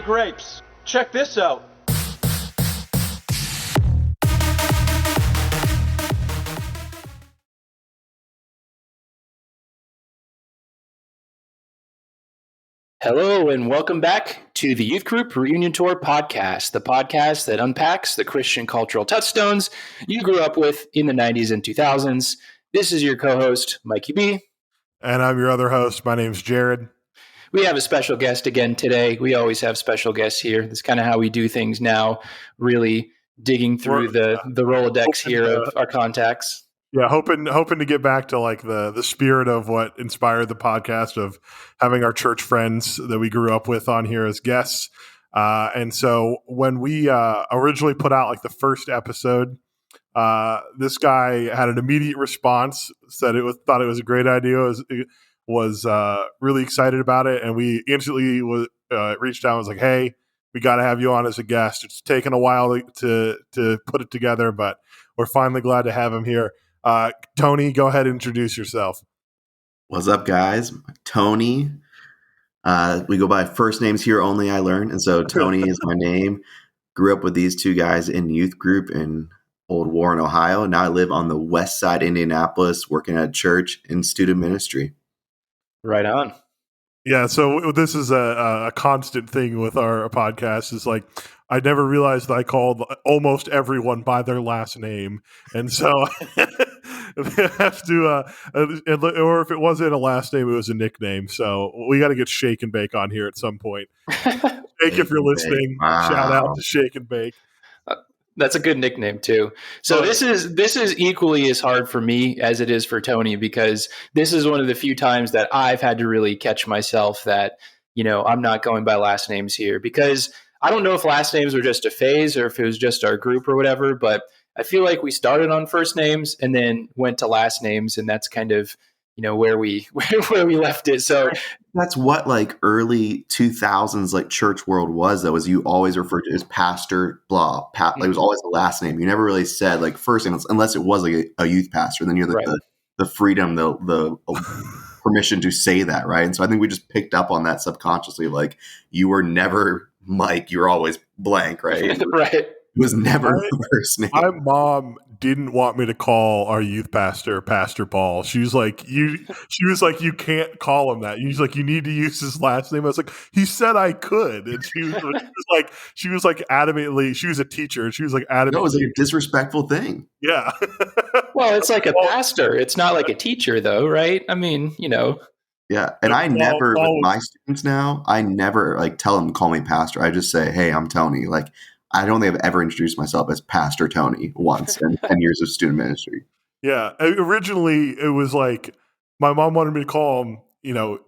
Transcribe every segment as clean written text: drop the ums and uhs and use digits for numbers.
grapes. Check this out. Hello and welcome back to the Youth Group Reunion Tour podcast, the podcast that unpacks the Christian cultural touchstones you grew up with in the 90s and 2000s. This is your co-host, Mikey B. And I'm your other host. My name's Jared. We have a special guest again today. We always have special guests here. That's kind of how we do things now, really digging through the Rolodex here of our contacts. Yeah, hoping to get back to like the spirit of what inspired the podcast of having our church friends that we grew up with on here as guests. And so when we originally put out like the first episode, this guy had an immediate response, thought it was a great idea, was really excited about it, and we instantly reached out and was like, "Hey, we got to have you on as a guest." It's taken a while to put it together, but we're finally glad to have him here. Tony, go ahead and introduce yourself. What's up, guys? Tony. We go by first names here only, I learned. And so Tony is my name. Grew up with these two guys in youth group in Old Warren, Ohio. Now I live on the west side, Indianapolis, working at a church in student ministry. Right on. Yeah, so this is a constant thing with our podcast is like, I never realized that I called almost everyone by their last name. And so they have to, or if it wasn't a last name, it was a nickname. So we got to get Shake and Bake on here at some point. Shake, if you're listening, Wow. Shout out to Shake and Bake. That's a good nickname too. So this is equally as hard for me as it is for Tony, because this is one of the few times that I've had to really catch myself that, I'm not going by last names here, because I don't know if last names were just a phase or if it was just our group or whatever, but I feel like we started on first names and then went to last names, and that's kind of where we left it. So that's what like early 2000s like church world was, though, is you always referred to as pastor blah. Like it was always the last name. You never really said like first name unless it was like a youth pastor. Then you're the freedom, the permission to say that, right? And so I think we just picked up on that subconsciously. Like you were never Mike, you were always blank, right? Right. It was never the first name. My mom didn't want me to call our youth pastor Pastor Paul. She was like, you can't call him that. She's like, you need to use his last name. I was like, he said I could. And she was like adamantly, she was a teacher, and she was like adamantly. No, it was like a disrespectful thing. Yeah. Well, it's like a pastor. It's not like a teacher though, right? I mean, Yeah, and I never, with my students now, I never like tell them to call me pastor. I just say, hey, I'm Tony. Like, I don't think I've ever introduced myself as Pastor Tony once in 10 years of student ministry. Yeah. Originally, it was like my mom wanted me to call him,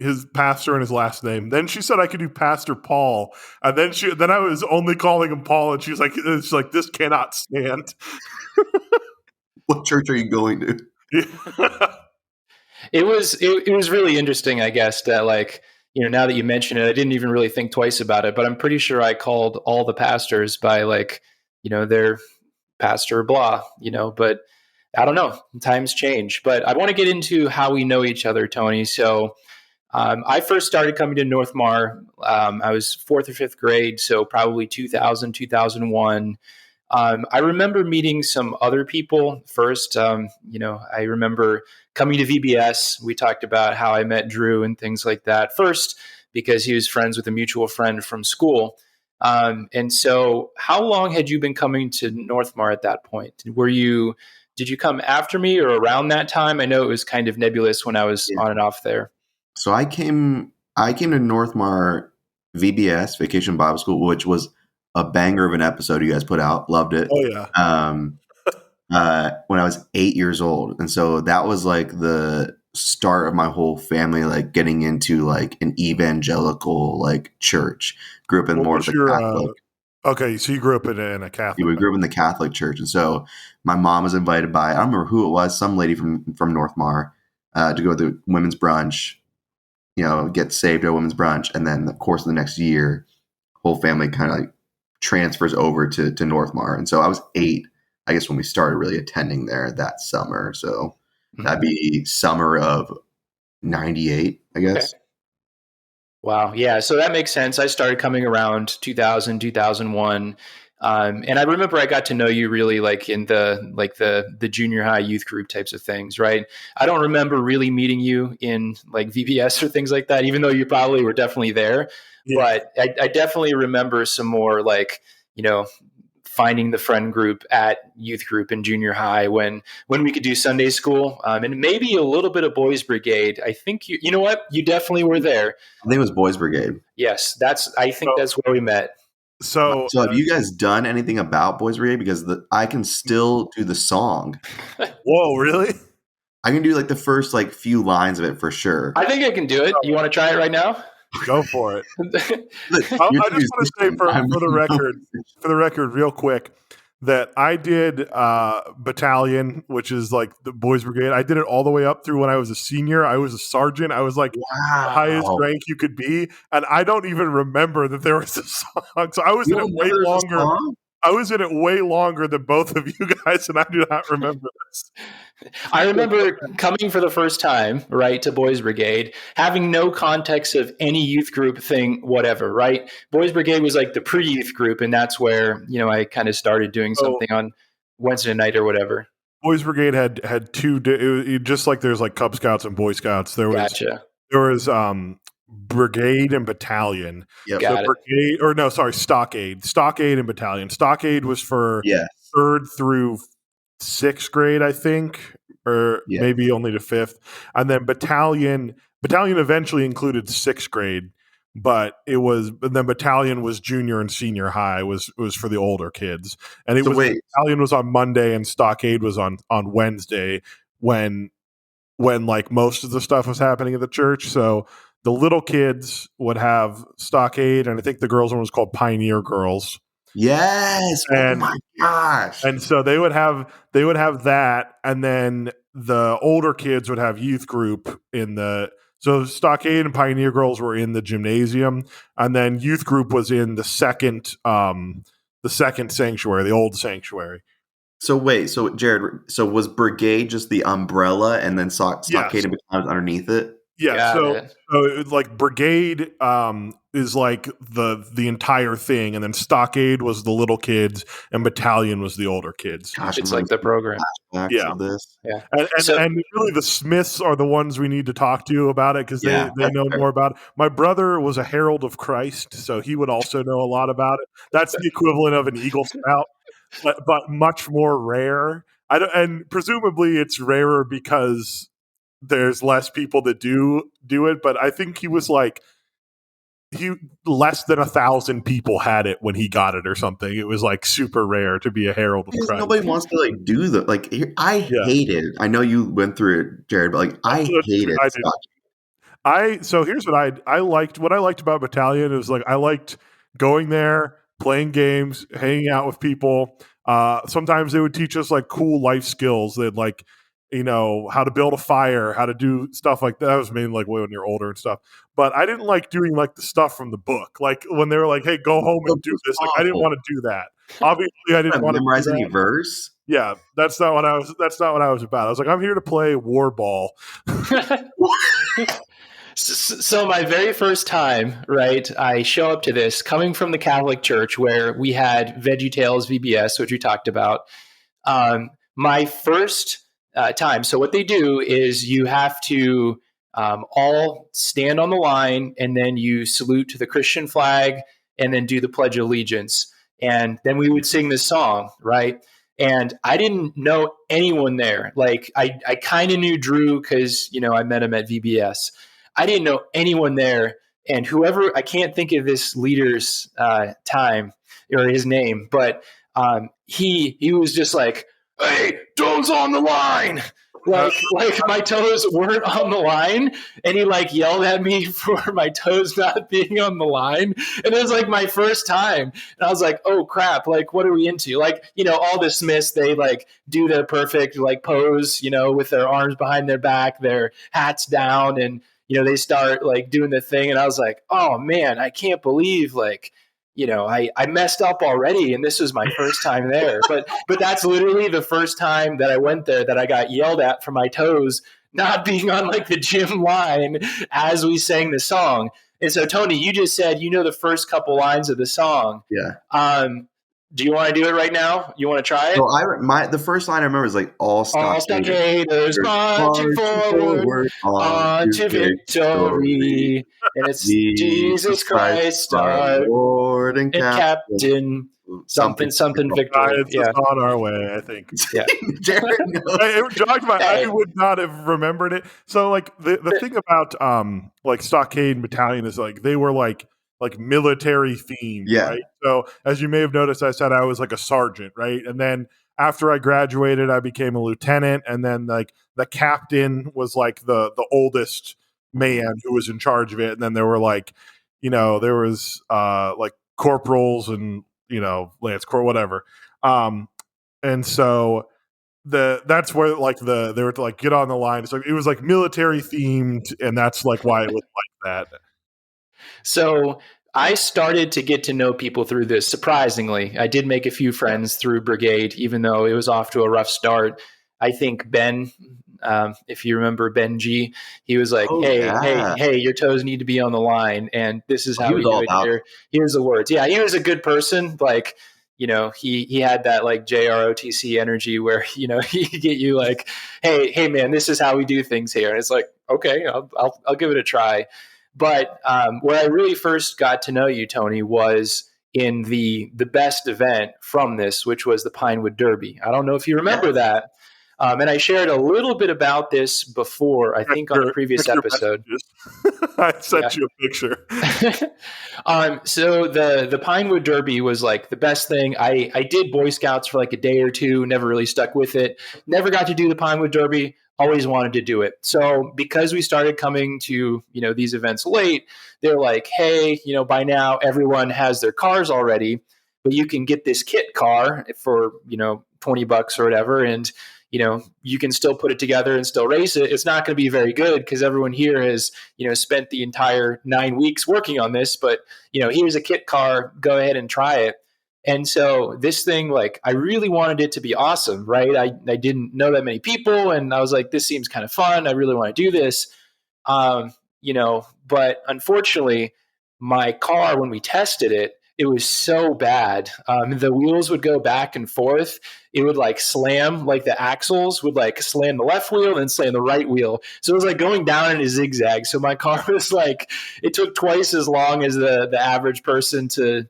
his pastor and his last name. Then she said I could do Pastor Paul. And then I was only calling him Paul. And she's like, this cannot stand. What church are you going to? Yeah. It was really interesting, I guess, that like, now that you mention it, I didn't even really think twice about it, but I'm pretty sure I called all the pastors by like, their pastor blah, but I don't know, times change. But I want to get into how we know each other, Tony. So I first started coming to Northmar. I was 4th or 5th grade, so probably 2000, 2001. I remember meeting some other people first. I remember coming to VBS. We talked about how I met Drew and things like that first, because he was friends with a mutual friend from school. And so how long had you been coming to Northmar at that point? Did you come after me or around that time? I know it was kind of nebulous when I was on and off there. So I came to Northmar VBS, Vacation Bible School, which was a banger of an episode you guys put out. Loved it. Oh, yeah. When I was 8 years old. And so that was like the start of my whole family, like getting into like an evangelical like church. Grew up in more of the Catholic. Okay, so you grew up in a Catholic. We grew up in the Catholic church. And so my mom was invited by, I don't remember who it was, some lady from Northmar to go to the women's brunch, get saved at a women's brunch. And then, of course, the next year, whole family kind of like transfers over to Northmar. And so I was 8, I guess, when we started really attending there that summer. So that'd be summer of 98, I guess. Okay. Wow. Yeah. So that makes sense. I started coming around 2000, 2001. And I remember I got to know you really like in the junior high youth group types of things, right? I don't remember really meeting you in like VBS or things like that, even though you probably were definitely there. Yeah. But I definitely remember some more like, you know, finding the friend group at youth group in junior high when we could do Sunday school, and maybe a little bit of Boys Brigade. I think you know what, you definitely were there. I think it was Boys Brigade. Yes, I think that's where we met. So, So have you guys done anything about Boys Brigade? Because I can still do the song. whoa, really? I can do like the first like few lines of it for sure. I think I can do it. You want to try it right now? Go for it. Look, I you're just want to say for the record, real quick, that I did battalion, which is like the Boys Brigade. I did it all the way up through when I was a senior. I was a sergeant. I was like the highest rank you could be, and I don't even remember that there was a song. So I was in it way longer. I was in it way longer than both of you guys, and I do not remember this. I remember coming for the first time, right, to Boys Brigade, having no context of any youth group thing, whatever, right? Boys Brigade was like the pre-youth group, and that's where, you know, I kind of started doing something on Wednesday night or whatever. Boys Brigade had two, just like there's like Cub Scouts and Boy Scouts. There was brigade and battalion. Yep. So brigade, or no, sorry, stockade and battalion. Stockade was for third through sixth grade, I think, or maybe only to fifth, and then battalion eventually included sixth grade, but then battalion was junior and senior high, was for the older kids, and battalion was on Monday and stockade was on Wednesday when like most of the stuff was happening at the church. So the little kids would have stockade, and I think the girls one was called Pioneer Girls. Yes. Oh my gosh. And so they would have that, and then the older kids would have youth group so Stockade and Pioneer Girls were in the gymnasium, and then youth group was in the second sanctuary, the old sanctuary. So wait, so Jared, was brigade just the umbrella, and then stockade and battalion underneath it? Yeah, so like brigade is like the entire thing, and then stockade was the little kids, and battalion was the older kids. Gosh, it's like the program. Of this. Yeah, and really the Smiths are the ones we need to talk to about it because they know more about it. My brother was a Herald of Christ, so he would also know a lot about it. That's the equivalent of an Eagle Scout, but much more rare. And presumably it's rarer because there's less people that do it, but I think he was like less than 1,000 people had it when he got it or something. It was like super rare to be a Herald of Christ. Nobody wants to like do that. Like I hated. I know you went through it, Jared, but like I hated. So here's what I liked. What I liked about Battalion is like I liked going there, playing games, hanging out with people. Sometimes they would teach us like cool life skills that like, you know, how to build a fire, how to do stuff like that. That was mainly like when you're older and stuff. But I didn't like doing like the stuff from the book. Like when they were like, hey, go home and do this. Like I didn't want to do that. Obviously I didn't want to memorize any verse. Yeah, that's not what I was about. I was like, I'm here to play war ball. So my very first time, right, I show up to this coming from the Catholic Church where we had VeggieTales VBS, which we talked about. My first time. So what they do is you have to all stand on the line, and then you salute to the Christian flag, and then do the Pledge of Allegiance. And then we would sing this song, right? And I didn't know anyone there. Like I kind of knew Drew because, you know, I met him at VBS. I didn't know anyone there. And whoever, I can't think of this leader's time or his name, but he was just like, hey, toes on the line. Like my toes weren't on the line, and he like yelled at me for my toes not being on the line. And it was like my first time, and I was like, oh crap, like what are we into? Like, you know, all the Smiths, they like do their perfect like pose, you know, with their arms behind their back, their hats down, and you know, they start like doing the thing. And I was like, oh man, I can't believe like, you know, I messed up already, and this was my first time there. But that's literally the first time that I went there that I got yelled at for my toes not being on like the gym line as we sang the song. And so, Tony, you just said you know the first couple lines of the song. Yeah. Do you want to do it right now? You want to try it? So the first line I remember is like all stockaders marching forward on to victory. And it's Jesus Christ, our Lord and Captain. Something victory. It's just on our way, I think. Yeah. Jared knows. I would not have remembered it. So like the thing about like Stockade Battalion is like they were like military themed, right? So as you may have noticed, I said I was like a sergeant, right? And then after I graduated, I became a lieutenant, and then like the captain was like the oldest man who was in charge of it, and then there were like, there was like corporals and Lance Corps, whatever. And so that's where like they were to like get on the line. So it was like military themed, and that's like why it was like that. So I started to get to know people through this. Surprisingly, I did make a few friends through Brigade, even though it was off to a rough start. I think Ben, if you remember Ben G, he was like, hey, your toes need to be on the line. And this is how we do it. Here's the words. Yeah, he was a good person. Like, he had that like JROTC energy where, he get you like, hey, man, this is how we do things here. And it's like, okay, I'll give it a try. But where I really first got to know you, Tony, was in the best event from this, which was the Pinewood Derby. I don't know if you remember that. And I shared a little bit about this before, I think on a previous episode. I sent you a picture. So the Pinewood Derby was like the best thing. I did Boy Scouts for like a day or two, never really stuck with it. Never got to do the Pinewood Derby. Always wanted to do it. So because we started coming to, these events late, they're like, hey, by now everyone has their cars already, but you can get this kit car for, $20 or whatever. And, you can still put it together and still race it. It's not going to be very good because everyone here has, spent the entire 9 weeks working on this, but, here's a kit car, go ahead and try it. And so this thing, like, I really wanted it to be awesome, right? I didn't know that many people, and I was like, this seems kind of fun. I really want to do this. But unfortunately, my car, when we tested it, it was so bad. The wheels would go back and forth. It would like slam, like the axles would like slam the left wheel and then slam the right wheel. So it was like going down in a zigzag. So my car was like, it took twice as long as the average person to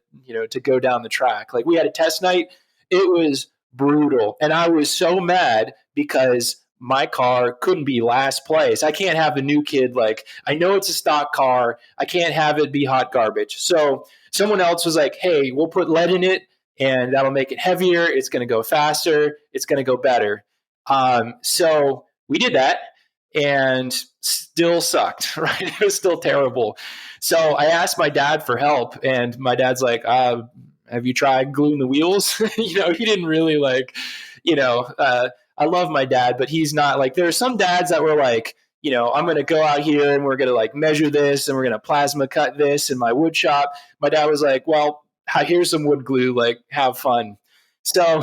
go down the track. Like we had a test night. It was brutal. And I was so mad because my car couldn't be last place. I can't have the new kid. Like, I know it's a stock car. I can't have it be hot garbage. So someone else was like, hey, we'll put lead in it and that'll make it heavier. It's going to go faster. It's going to go better. So we did that and still sucked, right? It was still terrible. So I asked my dad for help, and my dad's like, have you tried gluing the wheels? He didn't really like, I love my dad, but he's not like, there are some dads that were like, I'm going to go out here and we're going to like measure this and we're going to plasma cut this in my wood shop. My dad was like, well, here's some wood glue, like have fun. So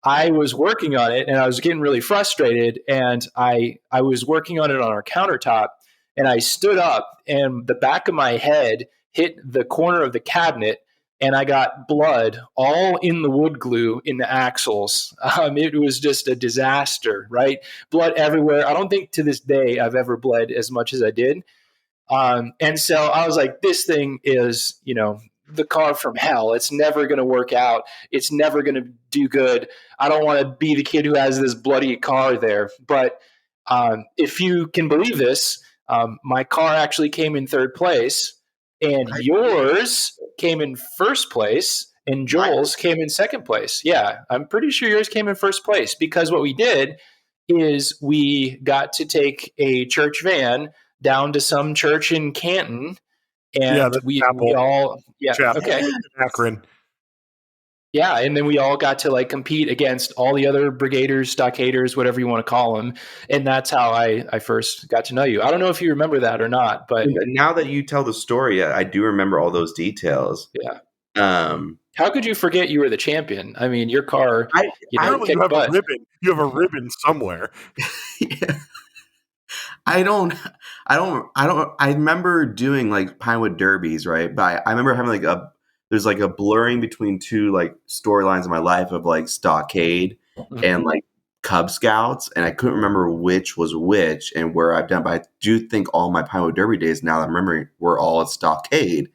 I was working on it and I was getting really frustrated, and I was working on it on our countertop, and I stood up and the back of my head hit the corner of the cabinet, and I got blood all in the wood glue in the axles. It was just a disaster, right? Blood everywhere. I don't think to this day I've ever bled as much as I did. And so I was like, this thing is, the car from hell. It's never going to work out. It's never going to do good. I don't want to be the kid who has this bloody car there. But if you can believe this, my car actually came in third place. And yours came in first place, and Joel's came in second place. Yeah, I'm pretty sure yours came in first place, because what we did is we got to take a church van down to some church in Canton, and we all Akron. Yeah, and then we all got to like compete against all the other brigaders, stockaders, whatever you want to call them. And that's how I first got to know you. I don't know if you remember that or not, but now that you tell the story, I do remember all those details. Yeah. How could you forget you were the champion? I mean, your car, you have a ribbon. You have a ribbon somewhere. Yeah. I don't, I remember doing like Pinewood Derbies, right? But I remember having there's like a blurring between two like storylines in my life of like Stockade and like Cub Scouts. And I couldn't remember which was which and where I've done, but I do think all my Pinewood Derby days now that I'm remembering were all at Stockade.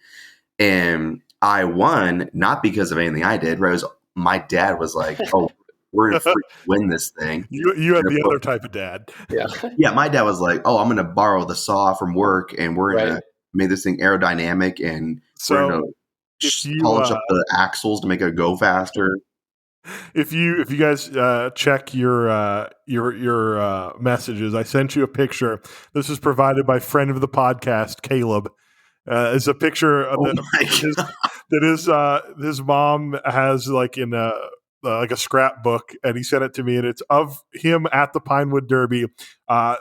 And I won, not because of anything I did, right? It was, my dad was like, oh, we're going to win this thing. You had the other type of dad. Yeah. Yeah, my dad was like, "Oh, I'm going to borrow the saw from work, and we're going to make this thing aerodynamic, and we're going to polish up the axles to make it go faster." If you guys check your messages, I sent you a picture. This is provided by friend of the podcast, Caleb. It's a picture of that his mom has like in a scrapbook, and he sent it to me, and it's of him at the Pinewood Derby.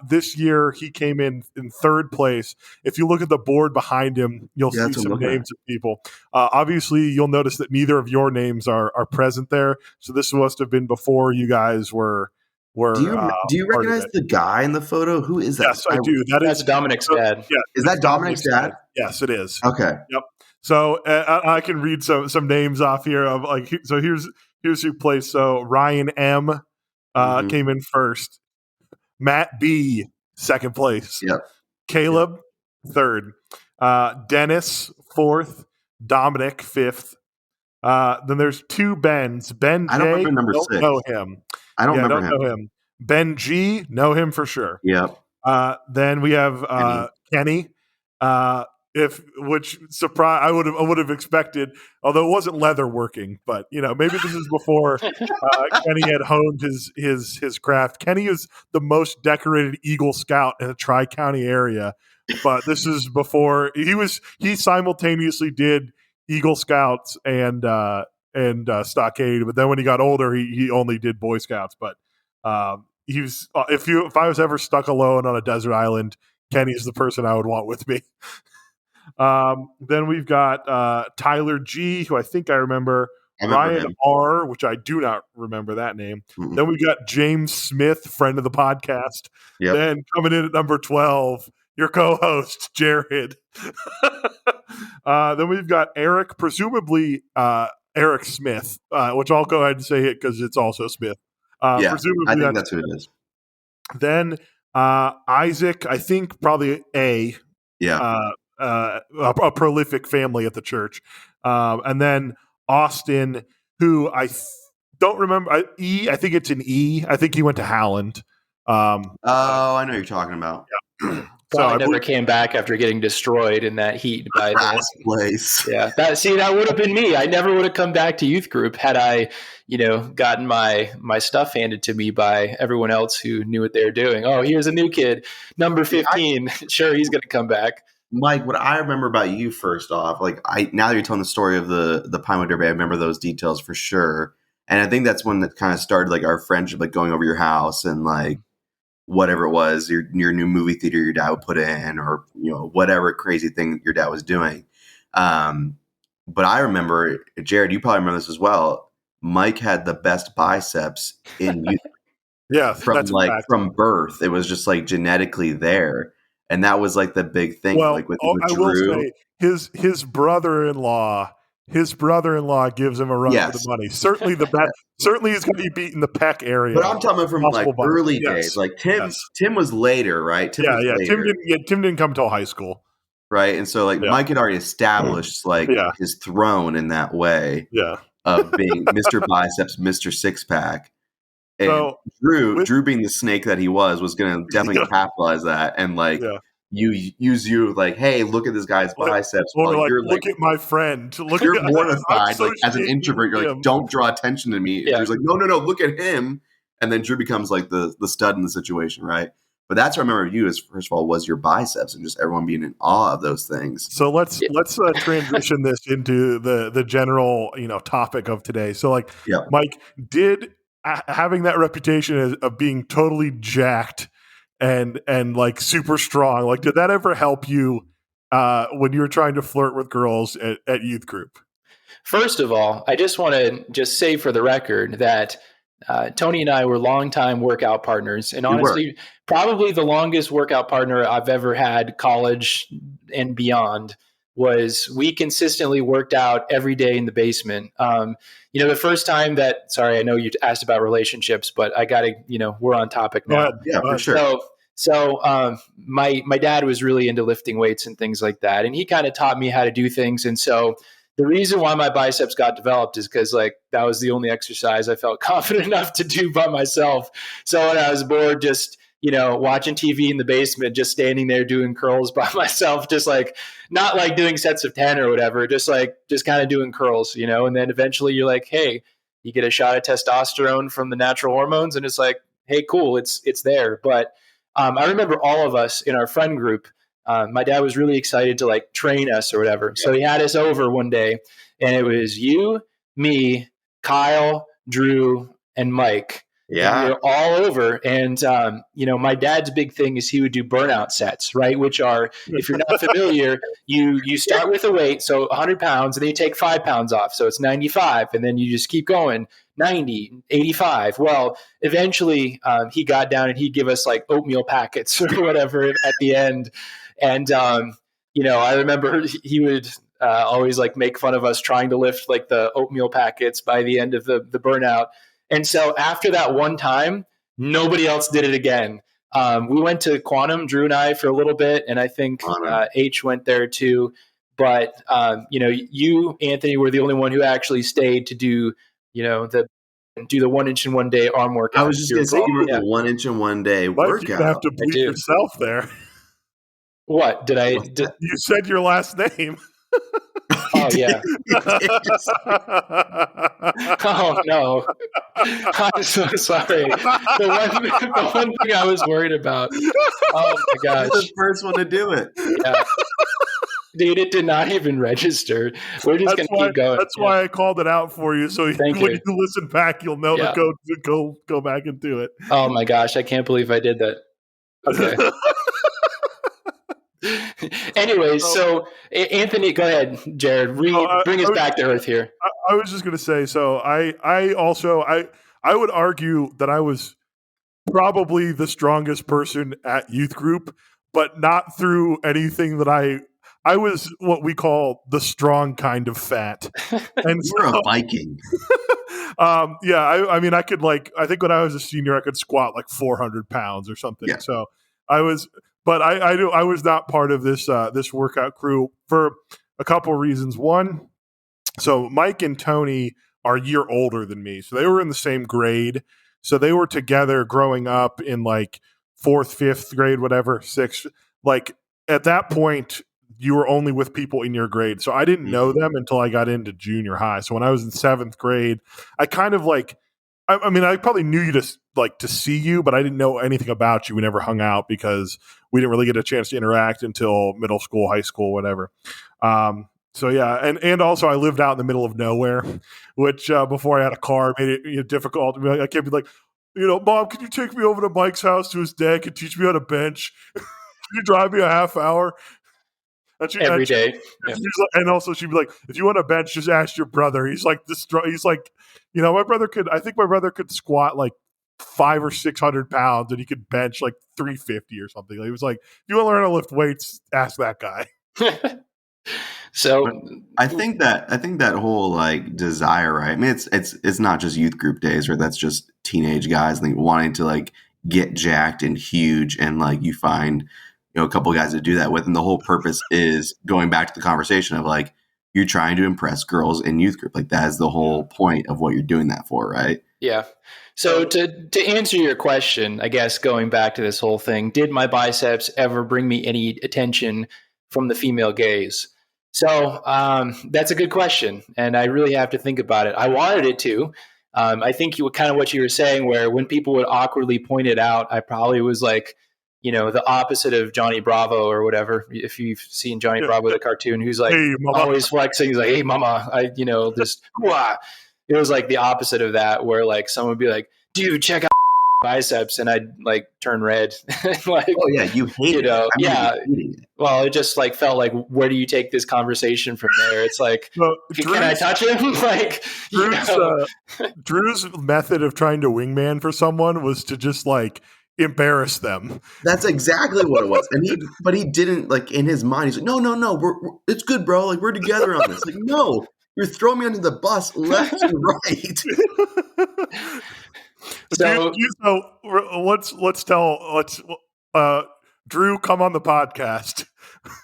This year, he came in third place. If you look at the board behind him, you'll see some names of people. Obviously, you'll notice that neither of your names are present there. So this must have been before you guys were. Do you recognize the guy in the photo? Who is that? Yes, I do. That's Dominic's dad. Yeah, is that Dominic's dad? Yes, it is. Okay. Yep. So I can read some names off here of like. So here's who placed. So Ryan M. Came in first. Matt B. second place. Yep. Caleb third. Dennis fourth. Dominic fifth. Then there's two Bens. Ben J. I don't remember number don't 6. Know him. I don't remember know him. Ben G. Know him for sure. Yep. Then we have Kenny. Which surprise I would have expected, although it wasn't leather working, but maybe this is before Kenny had honed his craft. Kenny is the most decorated Eagle Scout in the Tri-County area, but this is before he simultaneously did Eagle Scouts and Stockade, but then when he got older, he only did Boy Scouts. But he was if I was ever stuck alone on a desert island, Kenny is the person I would want with me. Then we've got Tyler G, who I think I remember. Ryan him. R, which I do not remember that name. Mm-hmm. Then we got James Smith, friend of the podcast. Yep. Then coming in at number 12, your co-host, Jared. Then we've got Eric, presumably Eric Smith, which I'll go ahead and say it because it's also Smith. Presumably I think that's who it is. Then Isaac, I think probably A. Yeah. A prolific family at the church. And then Austin, who I don't remember. I think it's an E. I think he went to Howland. I know what you're talking about. Yeah. So I never came back after getting destroyed in that heat by the place. Yeah, that would have been me. I never would have come back to youth group had I, gotten my stuff handed to me by everyone else who knew what they were doing. Oh, here's a new kid, number 15. Sure, he's going to come back. Mike, what I remember about you, first off, now that you're telling the story of the Pinewood Derby, I remember those details for sure. And I think that's when that kind of started, like, our friendship, like going over your house and like whatever it was, your new movie theater your dad would put in, or whatever crazy thing your dad was doing. But I remember, Jared, you probably remember this as well. Mike had the best biceps in youth. Yeah, from birth. It was just like genetically there. And that was like the big thing. Well, like with I Drew. Will say his brother-in-law gives him a run for the money. Certainly certainly he's going to be beating the pec area. But I'm talking from like early days. Like Tim was later, right? Tim didn't come until high school. Right. And so Mike had already established his throne in that way. Yeah. Of being Mr. Biceps, Mr. Six Pack. And so, Drew being the snake that he was going to definitely capitalize that and use you like, hey, look at this guy's biceps. Or look at my friend. You're mortified. As an introvert, you're like, don't draw attention to me. Yeah. Drew's like, no, look at him. And then Drew becomes like the stud in the situation, right? But that's what I remember of you, is first of all was your biceps and just everyone being in awe of those things. So let's transition this into the general topic of today. So Mike, did having that reputation of being totally jacked and like super strong, like did that ever help you when you were trying to flirt with girls at youth group? First of all, I just want to say for the record that Tony and I were longtime workout partners, and honestly, probably the longest workout partner I've ever had, college and beyond, was we consistently worked out every day in the basement. The first time sorry, I know you asked about relationships, but I got to, we're on topic now. Yeah, for sure. So my dad was really into lifting weights and things like that, and he kind of taught me how to do things, and so the reason why my biceps got developed is because that was the only exercise I felt confident enough to do by myself. So when I was bored, just, watching TV in the basement, just standing there doing curls by myself, just not doing sets of 10 or whatever, just kind of doing curls, and then eventually you're like, hey, you get a shot of testosterone from the natural hormones. And it's like, hey, cool. It's there. But I remember all of us in our friend group, my dad was really excited to train us or whatever. Yeah. So he had us over one day, and it was you, me, Kyle, Drew, and Mike. Yeah. And we were all over. And, my dad's big thing is he would do burnout sets, right? Which are, if you're not familiar, you start with a weight, so 100 pounds, and then you take 5 pounds off. So it's 95. And then you just keep going, 90, 85. Well, eventually he got down and he'd give us oatmeal packets or whatever at the end. And, I remember he would always make fun of us trying to lift the oatmeal packets by the end of the burnout. And so after that one time, nobody else did it again. We went to Quantum, Drew and I, for a little bit, and I think H went there too. But, you, Anthony, were the only one who actually stayed to do, the 1 inch in 1 day arm workout. I was just going to say, you were the 1 inch in 1 day workout. You have to bleep yourself there. What? You said your last name. Oh, yeah. Oh, no. I'm so sorry. The one thing I was worried about. Oh, my gosh. You're the first one to do it. Yeah. Dude, it did not even register. We're just going to keep going. That's why I called it out for you. So when you listen back, you'll know to go back and do it. Oh, my gosh. I can't believe I did that. Okay. Anyways, so Anthony, go ahead, Jared. Bring us back to earth here. I was just going to say, so I would argue that I was probably the strongest person at youth group, but not through anything that I was what we call the strong kind of fat. And you were a Viking. I mean, I could I think when I was a senior, I could squat 400 pounds or something. Yeah. So I was. But I was not part of this workout crew for a couple of reasons. One, so Mike and Tony are a year older than me, so they were in the same grade. So they were together growing up in 4th, 5th grade, whatever, 6th. At that point, you were only with people in your grade. So I didn't know them until I got into junior high. So when I was in 7th grade, I kind of I mean, I probably knew you to see you, but I didn't know anything about you. We never hung out because we didn't really get a chance to interact until middle school, high school, whatever. So yeah, and also I lived out in the middle of nowhere, which before I had a car made it difficult. I can't be Mom, can you take me over to Mike's house to his deck and teach me how to bench? Can you drive me a half hour? Every day. And also she'd be like, if you want a bench, just ask your brother. He's my brother could squat 500 or 600 pounds and he could bench 350 or something. He was like, if you want to learn how to lift weights, ask that guy. So I think that whole desire, right? I mean, it's not just youth group days, right? That's just teenage guys wanting to get jacked and huge, and you find a couple of guys to do that with, and the whole purpose is going back to the conversation of you're trying to impress girls in youth group. That is the whole point of what you're doing that for, right? Yeah. So to answer your question, I guess going back to this whole thing, did my biceps ever bring me any attention from the female gaze? So that's a good question, and I really have to think about it. I wanted it to. I think kind of what you were saying, where when people would awkwardly point it out, I probably was the opposite of Johnny Bravo or whatever. If you've seen Johnny Bravo, the cartoon, who's hey, always flexing. He's like, hey, mama, just, wah. It was the opposite of that, where someone would be like, dude, check out. biceps and I'd like turn red. Like, Oh yeah, you hate it. I remember you hating it. Well, it just like felt like, where do you take this conversation from there? It's like, Well, can I touch him? Like, Drew's method of trying to wingman for someone was to just like embarrass them. That's exactly what it was. And but he didn't, like, in his mind, he's like, no, we're it's good, bro. Like, we're together on this. Like, no, you're throwing me under the bus left and right. So let's Drew, come on the podcast.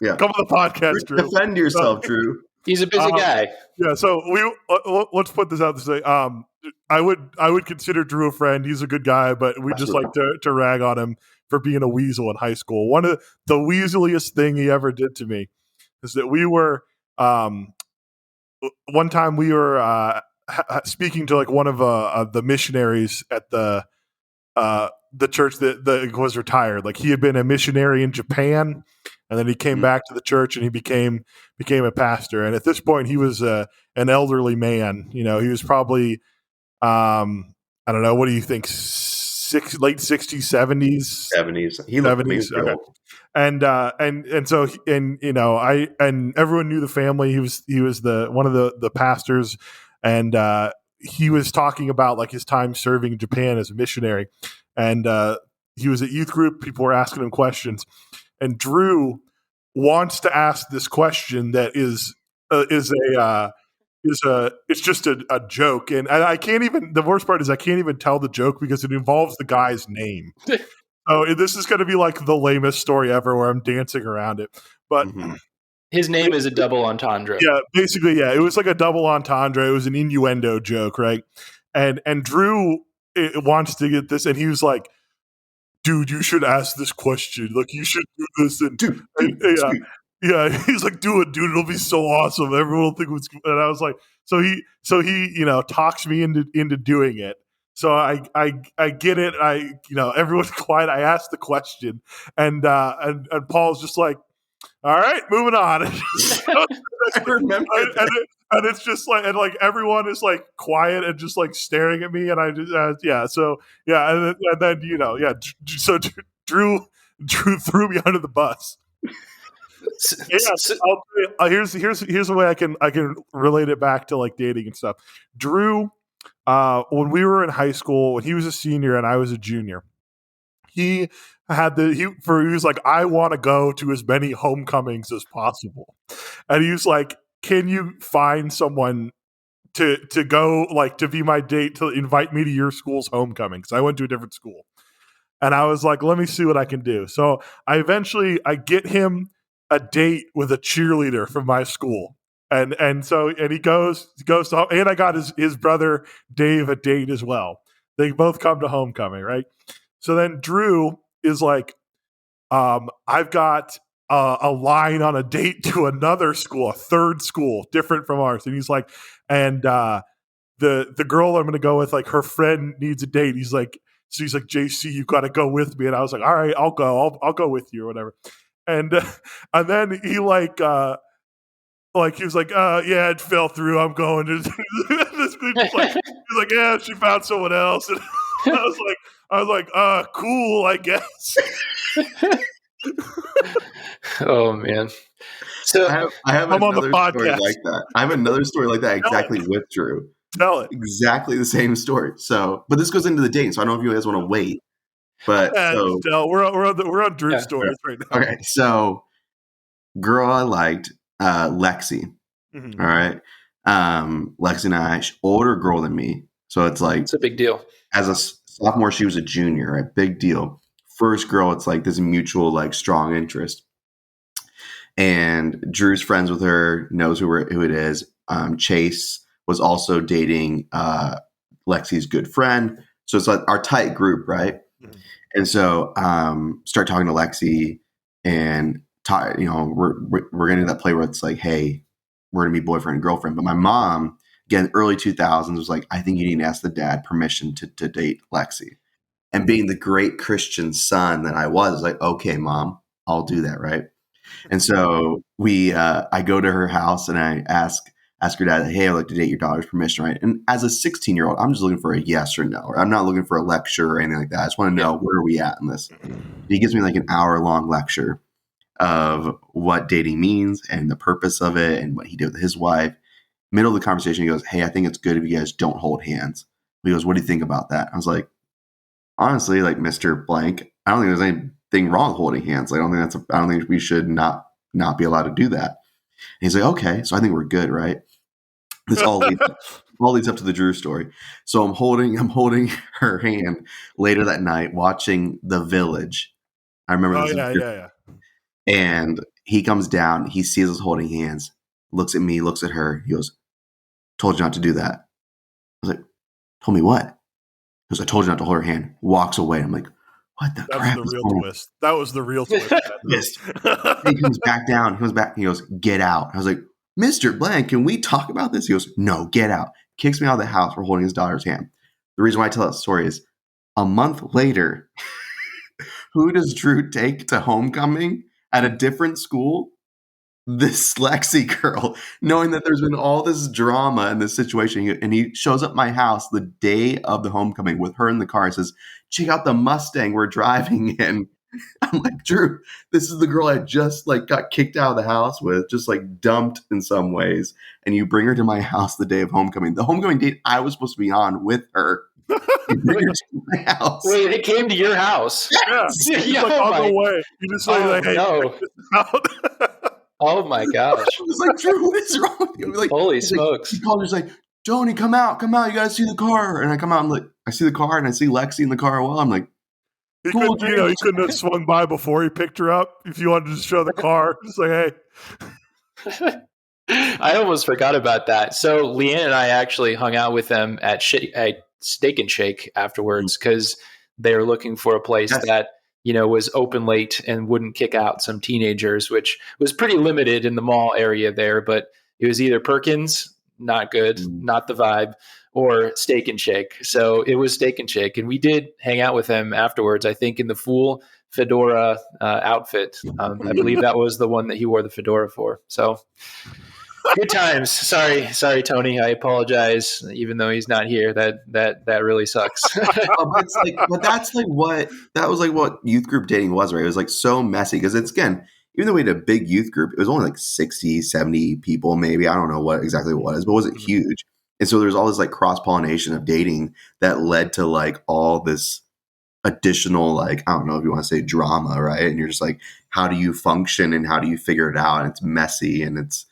Yeah, come on the podcast, Drew. Defend yourself, Drew. He's a busy guy. Yeah, so let's put this out to say, I would consider Drew a friend. He's a good guy, but we just like to rag on him for being a weasel in high school. One of the weaseliest thing he ever did to me is that we were one time we were speaking to like one of the missionaries at the church that was retired. Like, he had been a missionary in Japan, and then he came back to the church and he became a pastor. And at this point, he was an elderly man. You know, he was probably I don't know. What do you think? Late 60s, 70s, 70s. He looked 70s. Okay. And so everyone knew the family. He was one of the pastors, and he was talking about like his time serving in Japan as a missionary. And he was at youth group. People were asking him questions, and Drew wants to ask this question that is it's just a joke, and I can't even. The worst part is I can't even tell the joke because it involves the guy's name. So this is going to be like the lamest story ever, where I'm dancing around it. But his name is a double entendre. Yeah, basically, yeah. It was like a double entendre. It was an innuendo joke, right? And Drew wants to get this, and he was like, "Dude, you should ask this question. Like, you should do this." And yeah, he's like, "Do it, dude. It'll be so awesome. Everyone will think it's." And I was like, so he talks me into doing it. So I get it. Everyone's quiet. I ask the question, and Paul's just like, "All right, moving on." I remember that. And it's just like, and like everyone is like quiet and just like staring at me, and I just So Drew threw me under the bus. Yeah, here's the way I can relate it back to like dating and stuff. Drew, when we were in high school, when he was a senior and I was a junior, he was like, "I want to go to as many homecomings as possible," and he was like, "Can you find someone to go, like, to be my date, to invite me to your school's homecoming?" Because I went to a different school, and I was like, "Let me see what I can do." So I get him a date with a cheerleader from my school. And he goes to, and I got his brother Dave a date as well. They both come to homecoming, right? So then Drew is like, I've got a line on a date to another school, a third school, different from ours. And he's like, and the girl I'm going to go with, like, her friend needs a date. He's like, JC, you've got to go with me. And I was like, all right, I'll go. I'll go with you or whatever. And then he he was like, yeah, it fell through. I'm going to he's like, yeah, she found someone else. And I was like, cool, I guess. Oh man. So I have another story like that. I have another story like that exactly with Drew. Tell it. Exactly the same story. So, but this goes into the dating, so I don't know if you guys want to wait. But we're on Drew's stories right now. Okay, so girl I liked, Lexi. Mm-hmm. All right, Lexi and I, older girl than me, so it's like it's a big deal. As a sophomore, she was a junior, right? Big deal. First girl, it's like this mutual, like, strong interest. And Drew's friends with her, knows who it is. Chase was also dating Lexi's good friend, so it's like our tight group, right? Mm-hmm. And so start talking to Lexi, and we're getting to that play where it's like, hey, we're gonna be boyfriend and girlfriend. But my mom, again, early 2000s, was like, I think you need to ask the dad permission to date Lexi. And being the great Christian son that I was like, okay, Mom, I'll do that, right? And so I go to her house and I ask ask your dad, hey, I'd like to date your daughter's permission, right? And as a 16-year-old, I'm just looking for a yes or no. I'm not looking for a lecture or anything like that. I just want to know where are we at in this. He gives me like an hour-long lecture of what dating means and the purpose of it and what he did with his wife. Middle of the conversation, he goes, hey, I think it's good if you guys don't hold hands. He goes, what do you think about that? I was like, honestly, like Mr. Blank, I don't think there's anything wrong with holding hands. Like, I don't think we should not be allowed to do that. And he's like, okay, so I think we're good, right? This all leads up to the Drew story. So I'm holding her hand later that night, watching The Village. I remember this. Yeah. And he comes down, he sees us holding hands, looks at me, looks at her. He goes, told you not to do that. I was like, told me what? He goes, I told you not to hold her hand. Walks away. I'm like, what the crap? That was the real twist. That was the real twist. Yes. He comes back down. He comes back. He goes, get out. I was like, Mr. Blank, can we talk about this? He goes, no, get out. Kicks me out of the house for holding his daughter's hand. The reason why I tell that story is a month later, who does Drew take to homecoming at a different school? This Lexi girl, knowing that there's been all this drama in this situation. And he shows up at my house the day of the homecoming with her in the car and says, check out the Mustang we're driving in. I'm like, Drew, this is the girl I just like got kicked out of the house with, just like dumped in some ways. And you bring her to my house the day of homecoming. The homecoming date I was supposed to be on with her. You bring her to my house. Wait, it came to your house? Yeah. Yeah, like on the way. You just like, hey, no. check this out. Oh my gosh. I was like, Drew, what is wrong with you? Like, holy smokes. He called me, he's like, Tony, come out, you gotta see the car. And I come out and like, I see the car and I see Lexi in the car. Well, I'm like, He cool, couldn't, he couldn't have swung by before he picked her up. If you wanted to show the car, just like, hey. I almost forgot about that. So Leanne and I actually hung out with them at Steak and Shake afterwards because they were looking for a place that, you know, was open late and wouldn't kick out some teenagers, which was pretty limited in the mall area there. But it was either Perkins, not good, not the vibe, or Steak and Shake. So it was Steak and Shake. And we did hang out with them afterwards, I think in the full fedora outfit. I believe that was the one that he wore the fedora for. So good times. Sorry, Tony. I apologize. Even though he's not here, that really sucks. but that was like what youth group dating was, right? It was like so messy because it's, again, even though we had a big youth group, it was only like 60, 70 people, maybe. I don't know what exactly it was, but it wasn't huge. And so there's all this like cross-pollination of dating that led to like all this additional, like, I don't know if you want to say drama, right? And you're just like, how do you function and how do you figure it out? And it's messy and it's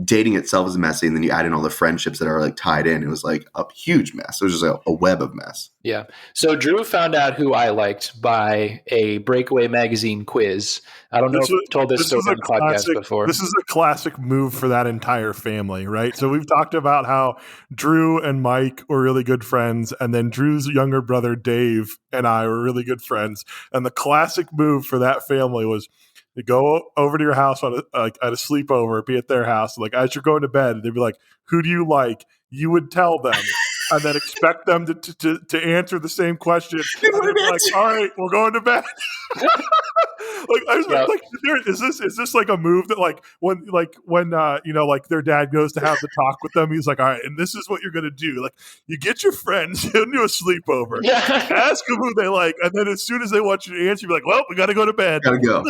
dating itself is messy. And then you add in all the friendships that are like tied in. It was like a huge mess. It was just a web of mess. Yeah. So Drew found out who I liked by a Breakaway magazine quiz. I don't know if I've told this story on the podcast before. This is a classic move for that entire family, right? So we've talked about how Drew and Mike were really good friends, and then Drew's younger brother Dave and I were really good friends. And the classic move for that family was to go over to your house at a sleepover, be at their house. Like, as you're going to bed, they'd be like, who do you like? You would tell them and then expect them to answer the same question. And they'd be like, all right, we're going to bed. Is this like a move that like when their dad goes to have the talk with them, he's like, all right, and this is what you're gonna do. Like, you get your friends into a sleepover, ask them who they like, and then as soon as they want you to answer, you're like, well, we gotta go to bed. Gotta go.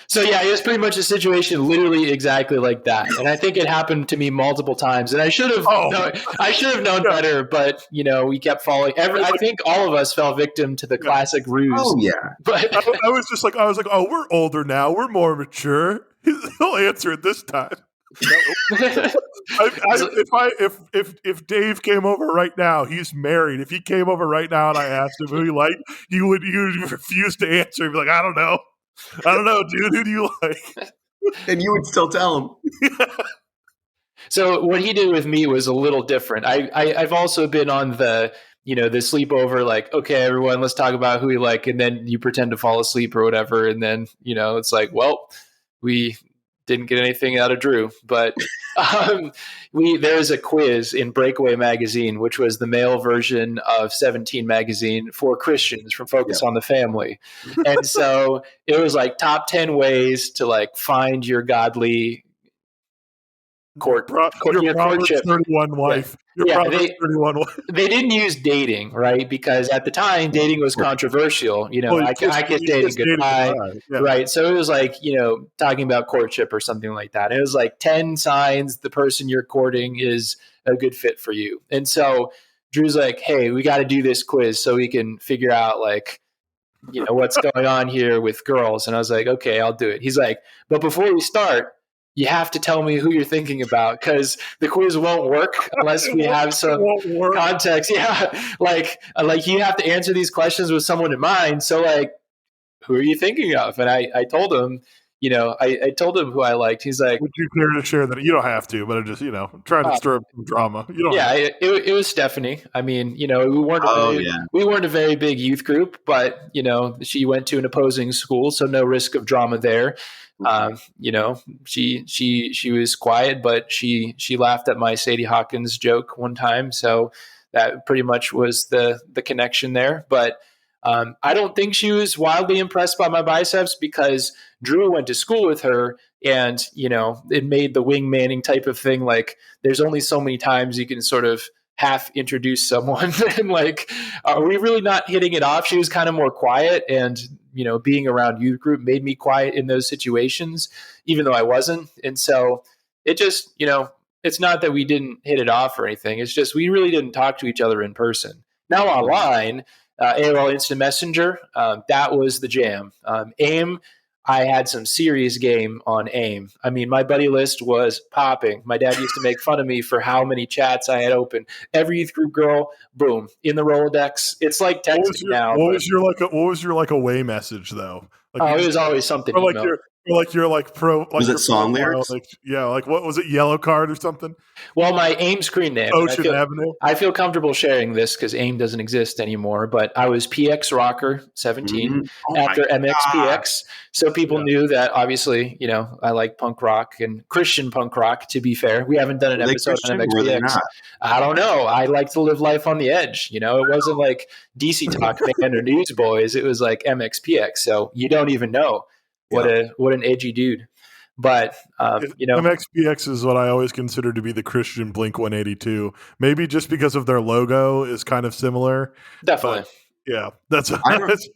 So yeah, it was pretty much a situation literally exactly like that. And I think it happened to me multiple times. And I should have known better, but you know, we kept following. I think all of us fell victim to the classic ruse. Oh yeah. But I was like, oh, we're older now. We're more mature. He'll answer it this time. If Dave came over right now, he's married. If he came over right now and I asked him who he liked, he would refuse to answer. He'd be like, I don't know, dude. Who do you like? And you would still tell him. So what he did with me was a little different. I've also been on the sleepover, like, okay, everyone, let's talk about who we like. And then you pretend to fall asleep or whatever. And then, it's like, well, we didn't get anything out of Drew, but there's a quiz in Breakaway magazine, which was the male version of 17 magazine for Christians from Focus on the Family. And so it was like top 10 ways to like find your godly Your Proverbs courtship. 31 wife. Your Yeah, Proverbs 31 wife. they didn't use dating, right? Because at the time, dating was controversial. Well, I kiss dating goodbye, Yeah. right? So it was like, talking about courtship or something like that. It was like 10 signs the person you're courting is a good fit for you. And so Drew's like, hey, we got to do this quiz so we can figure out like, what's going on here with girls. And I was like, okay, I'll do it. He's like, but before we start, you have to tell me who you're thinking about because the quiz won't work unless we have some context. Yeah. Like you have to answer these questions with someone in mind. So like, who are you thinking of? And I told him, I told him who I liked. He's like, would you care to share that? You don't have to, but I'm just, trying to stir up some drama. You don't it was Stephanie. I mean, we weren't a very big youth group, but, she went to an opposing school, so no risk of drama there. She was quiet, but she laughed at my Sadie Hawkins joke one time. So that pretty much was the connection there. But I don't think she was wildly impressed by my biceps because Drew went to school with her and, it made the wingmanning type of thing. Like there's only so many times you can sort of half introduce someone and like, are we really not hitting it off? She was kind of more quiet and, being around youth group made me quiet in those situations, even though I wasn't. And so it just, it's not that we didn't hit it off or anything. It's just, we really didn't talk to each other in person. Now online, AOL Instant Messenger, that was the jam. AIM, I had some serious game on AIM. I mean, my buddy list was popping. My dad used to make fun of me for how many chats I had open. Every youth group girl, boom, in the Rolodex. It's like texting now. What was your away message though? Like it was always something. Or like pro. Like was it song lyrics? Like what was it? Yellow Card or something? Well, my AIM screen name. Ocean Avenue. I feel comfortable sharing this because AIM doesn't exist anymore. But I was PX Rocker 17 after MXPX, so people knew that obviously, I like punk rock and Christian punk rock. To be fair, we haven't done an episode on MXPX. I don't know. I like to live life on the edge. It wasn't like DC Talk Man or Newsboys. It was like MXPX. So you don't even know. What an edgy dude. But, MXPX is what I always consider to be the Christian Blink 182. Maybe just because of their logo is kind of similar. Definitely. Yeah. That's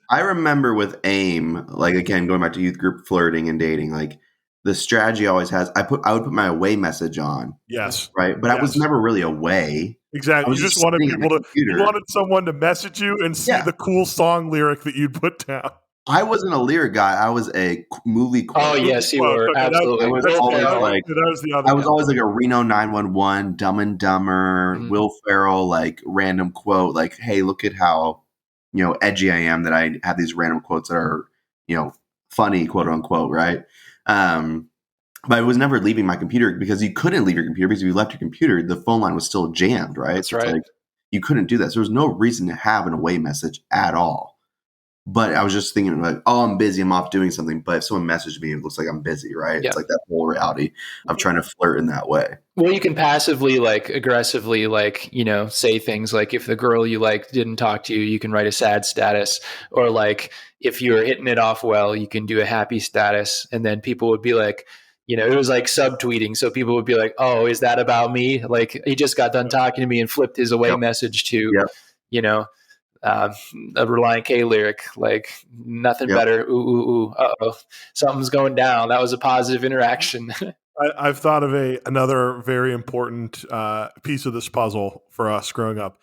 I remember with AIM, like again, going back to youth group flirting and dating, like the strategy always has, I would put my away message on. Yes. Right. But I was never really away. Exactly. You just wanted you wanted someone to message you and see the cool song lyric that you'd put down. I wasn't a lyric guy. I was a movie quote. Oh yes, you were absolutely. I was always like a Reno 911, Dumb and Dumber, Will Ferrell, like random quote, like, "Hey, look at how edgy I am that I have these random quotes that are funny, quote unquote, right?" But I was never leaving my computer because you couldn't leave your computer because if you left your computer, the phone line was still jammed, right? That's right. Like, you couldn't do that. So there was no reason to have an away message at all. But I was just thinking like, oh, I'm busy. I'm off doing something. But if someone messaged me, it looks like I'm busy, right? Yeah. It's like that whole reality of trying to flirt in that way. Well, you can passively, like aggressively, like, say things like if the girl you like didn't talk to you, you can write a sad status. Or like if you're hitting it off well, you can do a happy status. And then people would be like, it was like subtweeting. So people would be like, oh, is that about me? Like he just got done talking to me and flipped his away message to, a Reliant K lyric, like nothing better. Ooh, ooh, ooh. Uh-oh. Something's going down. That was a positive interaction. I've thought of another very important piece of this puzzle for us growing up.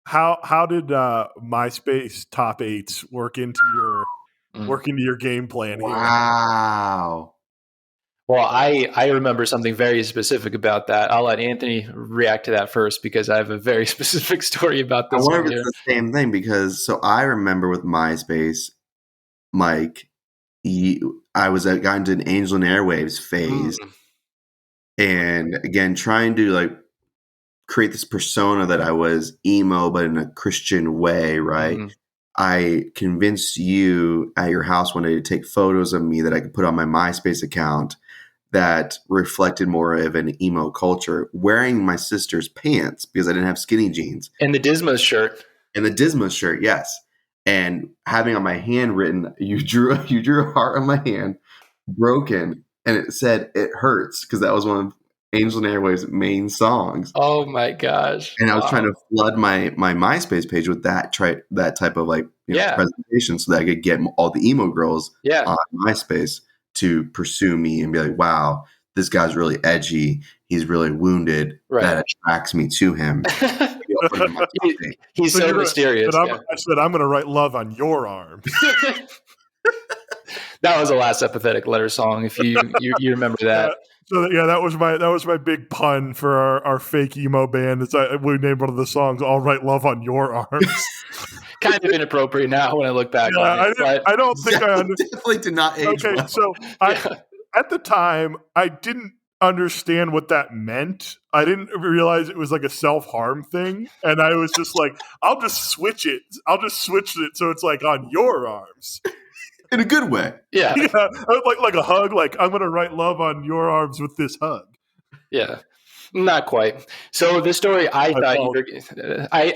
How did MySpace top 8s work into your game plan here? Wow. Well, I remember something very specific about that. I'll let Anthony react to that first because I have a very specific story about this. I wonder if it's the same thing because I remember with MySpace, Mike, I got into an Angel and Airwaves phase, and again trying to like create this persona that I was emo but in a Christian way, right? I convinced you at your house one day to take photos of me that I could put on my MySpace account that reflected more of an emo culture, wearing my sister's pants because I didn't have skinny jeans. And the Dismas shirt. Yes. And having on my hand written, you drew a heart on my hand, broken, and it said, "It hurts," because that was one of Angel and Airwaves main songs. Oh my gosh! And I was Wow. trying to flood my MySpace page with that type of like presentation, so that I could get all the emo girls on MySpace to pursue me and be like, "Wow, this guy's really edgy. He's really wounded. Right. That attracts me to him." He's so mysterious. I said, "I'm going to write love on your arms." That was the last empathetic letter song. If you remember that. That was my big pun for our fake emo band. We named one of the songs "I'll Write Love on Your Arms." Kind of inappropriate now when I look back on it. I don't think I definitely did not age well. So at the time, I didn't understand what that meant. I didn't realize it was like a self-harm thing, and I was just like, I'll just switch it so it's like on your arms. In a good way. Yeah. Like a hug, like I'm going to write love on your arms with this hug. Yeah. Not quite. So the story I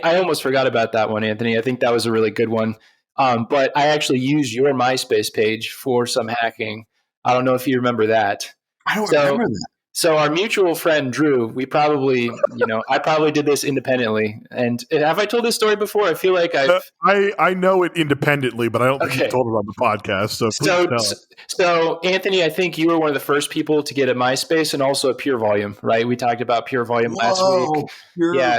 almost forgot about that one, Anthony. I think that was a really good one. But I actually used your MySpace page for some hacking. I don't know if you remember that. I don't remember that. So our mutual friend Drew, we probably, I probably did this independently. And have I told this story before? I feel like I know it independently, but I don't think you told it on the podcast. So Anthony, I think you were one of the first people to get a MySpace and also a Pure Volume, right? We talked about Pure Volume last week.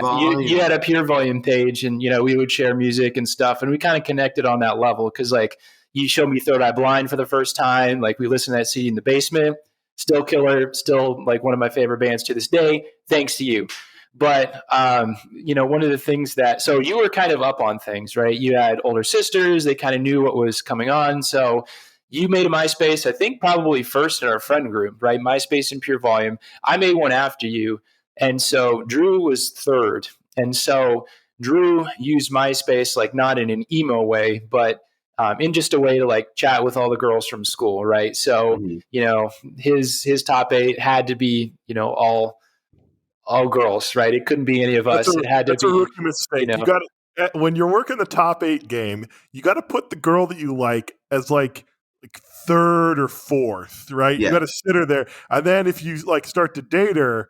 Volume. You had a Pure Volume page, and we would share music and stuff, and we kind of connected on that level because like you showed me Third Eye Blind for the first time, like we listened to that CD in the basement. Still killer, still like one of my favorite bands to this day, thanks to you. But, one of the things so you were kind of up on things, right? You had older sisters, they kind of knew what was coming on. So you made a MySpace, I think probably first in our friend group, right? MySpace and Pure Volume. I made one after you. And so Drew was third. And so Drew used MySpace, like not in an emo way, but in just a way to like chat with all the girls from school, right? So, his top 8 had to be, all girls, right? It couldn't be any of us. It had to be. That's a rookie mistake. You got when you're working the top 8 game, you got to put the girl that you like as like third or fourth, right? Yeah. You got to sit her there, and then if you like start to date her,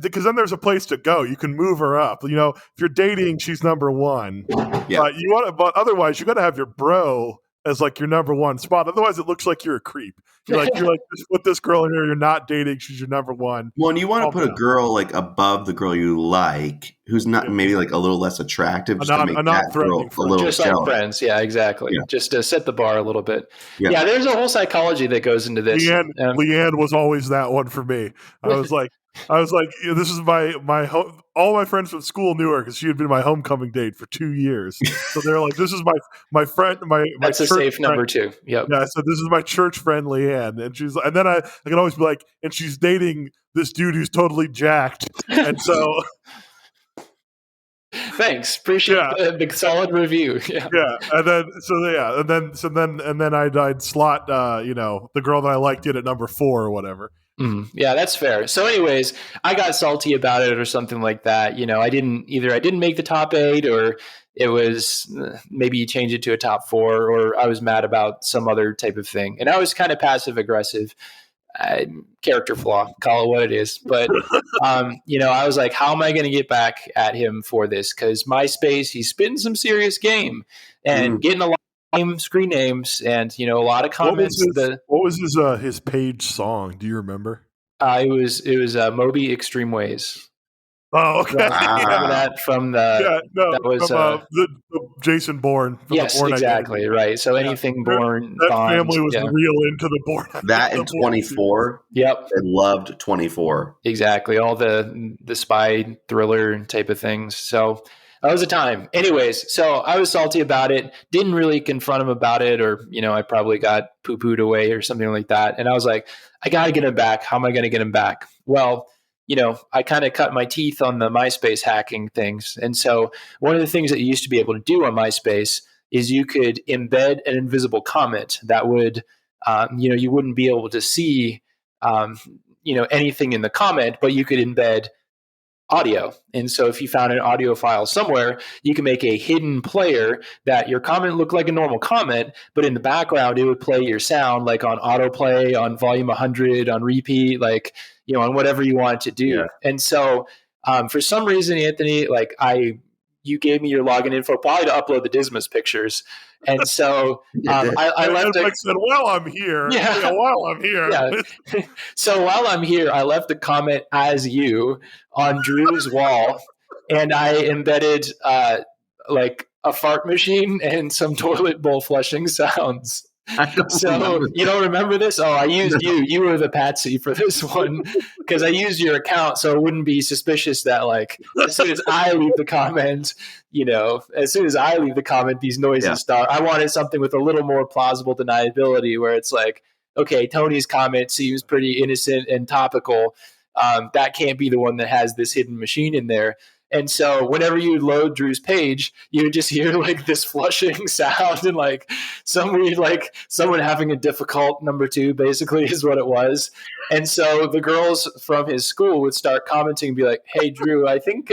because then there's a place to go. You can move her up. If you're dating, she's number 1. Yeah. But otherwise, you got to have your bro as like your number 1 spot. Otherwise, it looks like you're a creep. You're like just put this girl in here. You're not dating. She's your number 1. Well, and you want to put a girl like above the girl you like, who's not maybe like a little less attractive, just to make that girl a little just jealous. Like friends. Yeah, exactly. Yeah. Just to set the bar a little bit. Yeah. There's a whole psychology that goes into this. Leanne was always that one for me. I was like, this is my home. All my friends from school knew her because she had been my homecoming date for 2 years. So they're like, "This is my friend, my that's a safe number 2." Yep. Yeah. So this is my church friend Leanne, and then I can always be like, and she's dating this dude who's totally jacked, and so. Thanks, appreciate the solid review. Yeah, and then I'd slot the girl that I liked in at number 4 or whatever. Yeah, that's fair. So anyways, I got salty about it or something like that. I didn't make the top 8, or it was maybe you change it to a top 4, or I was mad about some other type of thing. And I was kind of passive aggressive, character flaw, call it what it is. But, I was like, how am I going to get back at him for this? Because MySpace, he's spitting some serious game and getting a lot screen names and a lot of comments. What was his page song? Do you remember? It was Moby Extreme Ways. Oh, okay. Remember that from the the Jason Bourne. Yes, Bourne exactly identity. Right. So anything Bourne, that Bond, family was real into the Bourne. That and 24. Yep, they loved 24. Exactly, all the spy thriller type of things. So. That was a time. Anyways, so I was salty about it. Didn't really confront him about it, or I probably got poo-pooed away or something like that. And I was like, I got to get him back. How am I going to get him back? Well, I kind of cut my teeth on the MySpace hacking things. And so one of the things that you used to be able to do on MySpace is you could embed an invisible comment that would, you wouldn't be able to see, anything in the comment, but you could embed audio. And so if you found an audio file somewhere, you can make a hidden player that your comment looked like a normal comment, but in the background, it would play your sound like on autoplay, on volume 100, on repeat, like, on whatever you want to do. Yeah. And so for some reason, Anthony, like you gave me your login info probably to upload the Dismas pictures. And so I left like said, while I'm here, Yeah. So while I'm here, I left a comment as you on Drew's wall, and I embedded like a fart machine and some toilet bowl flushing sounds. So you don't remember this? Oh, I used you. You were the patsy for this one because I used your account, so it wouldn't be suspicious that like as soon as I leave the comment, these noises start. I wanted something with a little more plausible deniability, where it's like, okay, Tony's comment seems pretty innocent and topical. That can't be the one that has this hidden machine in there. And so whenever you would load Drew's page, you would just hear like this flushing sound and like some weird, like someone having a difficult number 2 basically is what it was. And so the girls from his school would start commenting and be like, hey, Drew, I think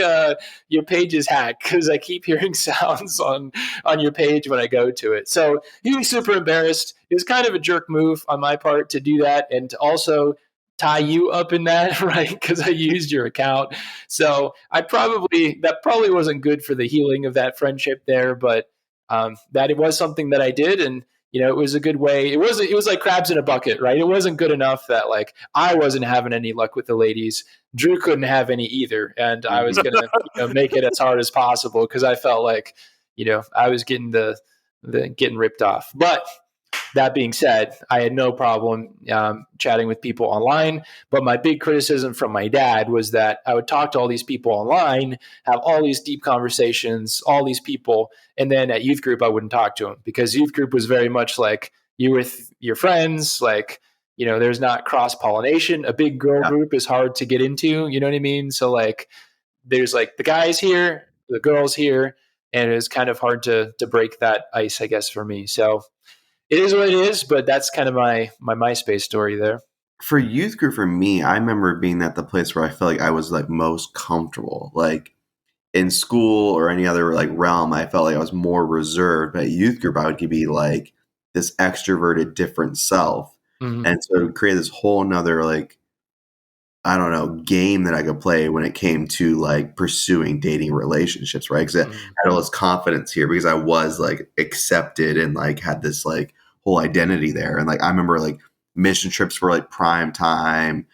your page is hacked because I keep hearing sounds on your page when I go to it. So he was super embarrassed. It was kind of a jerk move on my part to do that and to also tie you up in that, right? Because I used your account. So that probably wasn't good for the healing of that friendship there, but that it was something that I did, and it was a good way. It was like crabs in a bucket, right? It wasn't good enough that like I wasn't having any luck with the ladies. Drew couldn't have any either, and I was gonna make it as hard as possible because I felt like I was getting getting ripped off, but. That being said, I had no problem chatting with people online, but my big criticism from my dad was that I would talk to all these people online, have all these deep conversations, all these people, and then at youth group, I wouldn't talk to them because youth group was very much like you with your friends, like, there's not cross-pollination. A big girl group is hard to get into, you know what I mean? So like, there's like the guys here, the girls here, and it was kind of hard to break that ice, I guess, for me. So it is what it is, but that's kind of my MySpace story there. For youth group, for me, I remember being at the place where I felt like I was like most comfortable. Like in school or any other like realm, I felt like I was more reserved. But at youth group, I would be like this extroverted, different self. Mm-hmm. And so it would create this whole nother like, I don't know, game that I could play when it came to like pursuing dating relationships, right? Because I had all this confidence here because I was like accepted and like had this like whole identity there. And like I remember like mission trips were like prime time,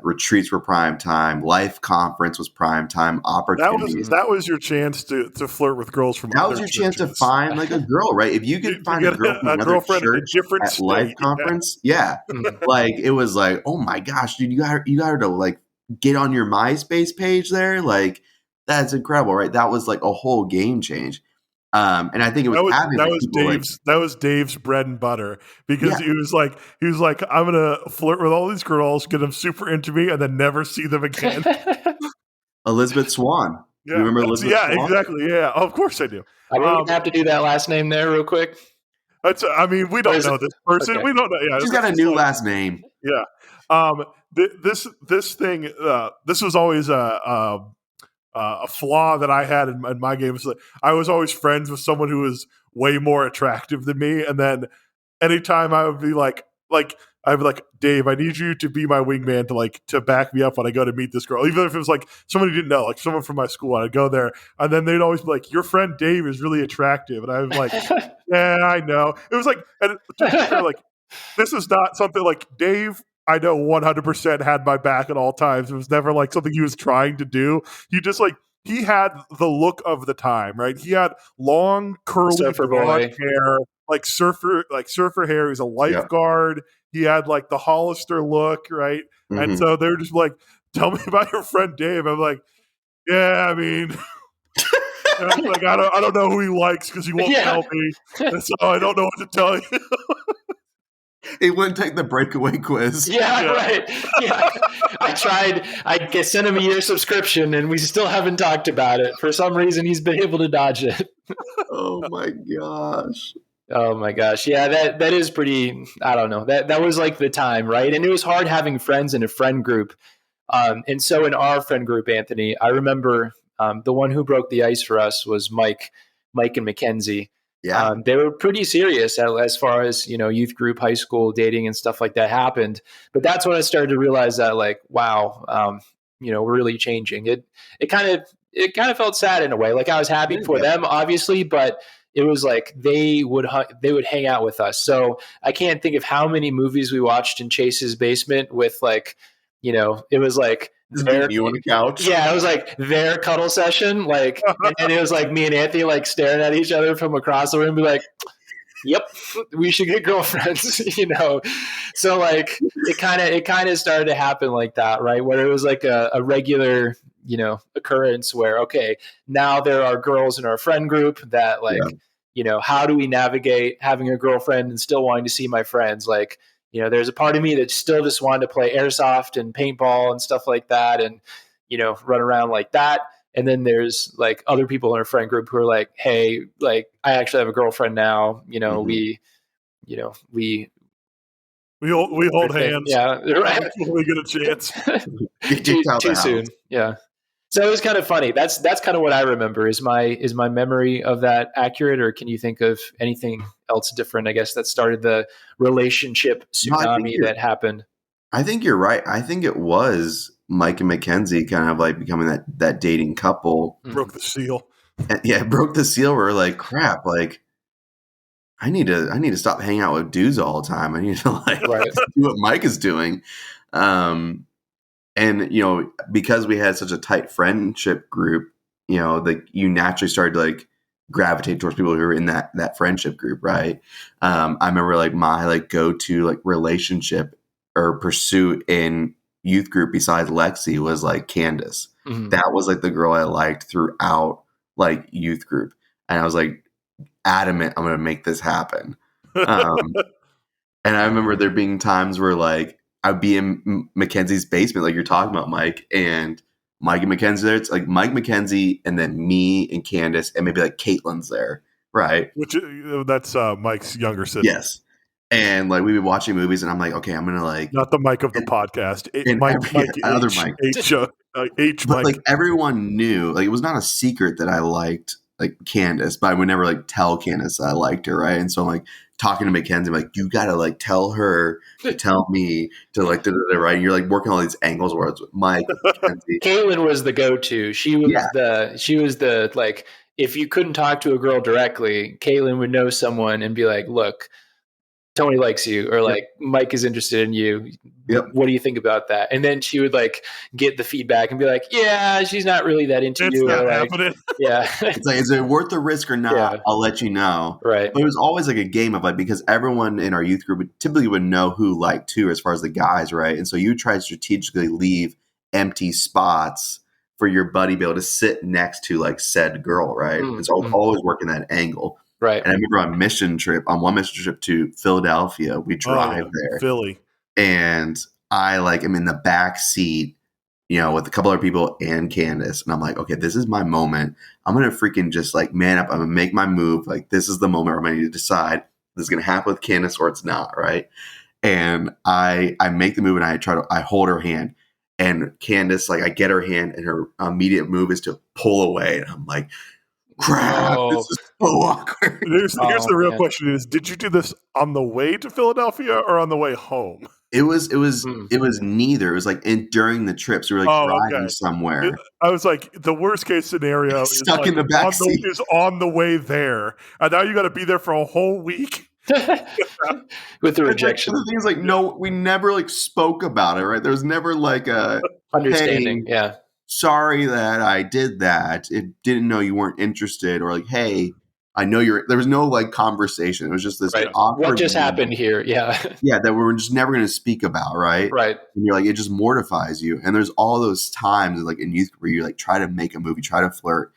retreats were prime time, life conference was prime time, opportunities. That was your chance to flirt with girls from. That was your chance to find like a girl, right? If you could find a girl from another church at state, life conference, like it was like, oh my gosh, dude, you got her to like get on your MySpace page there, like that's incredible, right? That was like a whole game change. And I think it was that was Dave's bread and butter because he was like, I'm gonna flirt with all these girls, get them super into me, and then never see them again. Elizabeth Swan. Yeah, you remember Elizabeth Swan? Exactly. Yeah, of course I do. I don't have to do that last name there real quick. We don't know this person. Okay. We don't know. Yeah, she's got a new last name. Yeah. This thing. This was always a flaw that I had in my game. So I was always friends with someone who was way more attractive than me. And then anytime I would be like, I'd be like, Dave, I need you to be my wingman to back me up when I go to meet this girl. Even if it was like someone who didn't know, like someone from my school, I'd go there. And then they'd always be like, your friend Dave is really attractive. And I was like, yeah, I know. It was like, and like, this is not something like Dave, I know 100% had my back at all times. It was never like something he was trying to do. He had the look of the time, right? He had long, curly blonde hair, like surfer hair. He was a lifeguard. He had like the Hollister look, right? Mm-hmm. And so they were just like, tell me about your friend Dave. I'm like, yeah, I mean, like, I don't know who he likes because he won't tell me. And so I don't know what to tell you. He wouldn't take the breakaway quiz. Yeah, right. Yeah. I tried. I sent him a year subscription, and we still haven't talked about it. For some reason, he's been able to dodge it. Oh, my gosh. Oh, my gosh. Yeah, that is pretty – I don't know. That was like the time, right? And it was hard having friends in a friend group And so in our friend group, Anthony, I remember the one who broke the ice for us was Mike and Mackenzie. Yeah. They were pretty serious as far as, youth group, high school dating and stuff like that happened. But that's when I started to realize that, like, wow, we're really changing. It kind of felt sad in a way. Like, I was happy for them, obviously, but it was like they would hang out with us. So I can't think of how many movies we watched in Chase's basement with, like, it was like You on the couch? yeah, it was like their cuddle session, like, and it was like me and Anthony like staring at each other from across the room, be like, "Yep, we should get girlfriends," So like it kind of started to happen like that, right? Where it was like a regular, occurrence where, okay, now there are girls in our friend group that, like, how do we navigate having a girlfriend and still wanting to see my friends? Like, there's a part of me that still just wanted to play airsoft and paintball and stuff like that, and run around like that. And then there's like other people in our friend group who are like, hey, like, I actually have a girlfriend now. We hold hands. Yeah, right. When we get a chance. too soon. Yeah. So it was kind of funny. That's kind of what I remember. Is my memory of that accurate, or can you think of anything else different? I guess that started the relationship tsunami that happened. I think you're right. I think it was Mike and Mackenzie kind of like becoming that dating couple. Broke the seal. And, broke the seal. We're like, crap. Like, I need to stop hanging out with dudes all the time. I need to do what Mike is doing. And, because we had such a tight friendship group, like, you naturally started to like gravitate towards people who were in that friendship group. Right. I remember like my like go-to like relationship or pursuit in youth group besides Lexi was like Candace. Mm-hmm. That was like the girl I liked throughout like youth group. And I was like adamant, I'm going to make this happen. And I remember there being times where like I'd be in Mackenzie's basement, like you're talking about, Mike, and Mike and Mackenzie there. It's like Mike, Mackenzie, and then me and Candace, and maybe like Caitlin's there, right? Which that's Mike's younger sister. Yes. And like we'd be watching movies, and I'm like, okay, I'm gonna like not the Mike of the podcast, another Mike, H. But Mike. like everyone knew, like it was not a secret that I liked like Candace, but I would never like tell Candace that I liked her, right? And so I'm like talking to Mackenzie, I'm like, you gotta like tell her to tell me to like right. And you're like working all these angles where it's with Mike, Mackenzie. Caitlin was the go-to. She was the like, if you couldn't talk to a girl directly, Caitlin would know someone and be like, look, Tony likes you, or like Mike is interested in you. Yep. What do you think about that? And then she would like get the feedback and be like, yeah, she's not really that into it's you. Not or happening. Like, yeah. It's like, is it worth the risk or not? Yeah. I'll let you know. Right. But it was always like a game of like, because everyone in our youth group typically would know who liked who as far as the guys, right? And so you try to strategically leave empty spots for your buddy to be able to sit next to like said girl, right? And so I was always working that angle. Right. And I remember on one mission trip to Philadelphia, we drive there. Philly. And I like am in the back seat, with a couple other people and Candace. And I'm like, okay, this is my moment. I'm going to freaking just like man up. I'm going to make my move. Like, this is the moment where I'm going to decide this is going to happen with Candace or it's not. Right. And I make the move and I hold her hand. And Candace, like I get her hand and her immediate move is to pull away. And I'm like, crap, this is so awkward. Here's the real question is, did you do this on the way to Philadelphia or on the way home? It was neither. It was like during the trip. So we were like driving somewhere. I was like, the worst case scenario is stuck like in the back seat. Is on the way there. And now you got to be there for a whole week. With the rejection. The thing is like, no, we never like spoke about it, right? There was never like a understanding. Hey, yeah. Sorry that I did that. It didn't know you weren't interested, or like, hey, I know there was no like conversation. It was just this awkward. What just happened here? Yeah. Yeah. That we're just never going to speak about. Right. Right. And you're like, it just mortifies you. And there's all those times like in youth group where you like try to make a movie, try to flirt.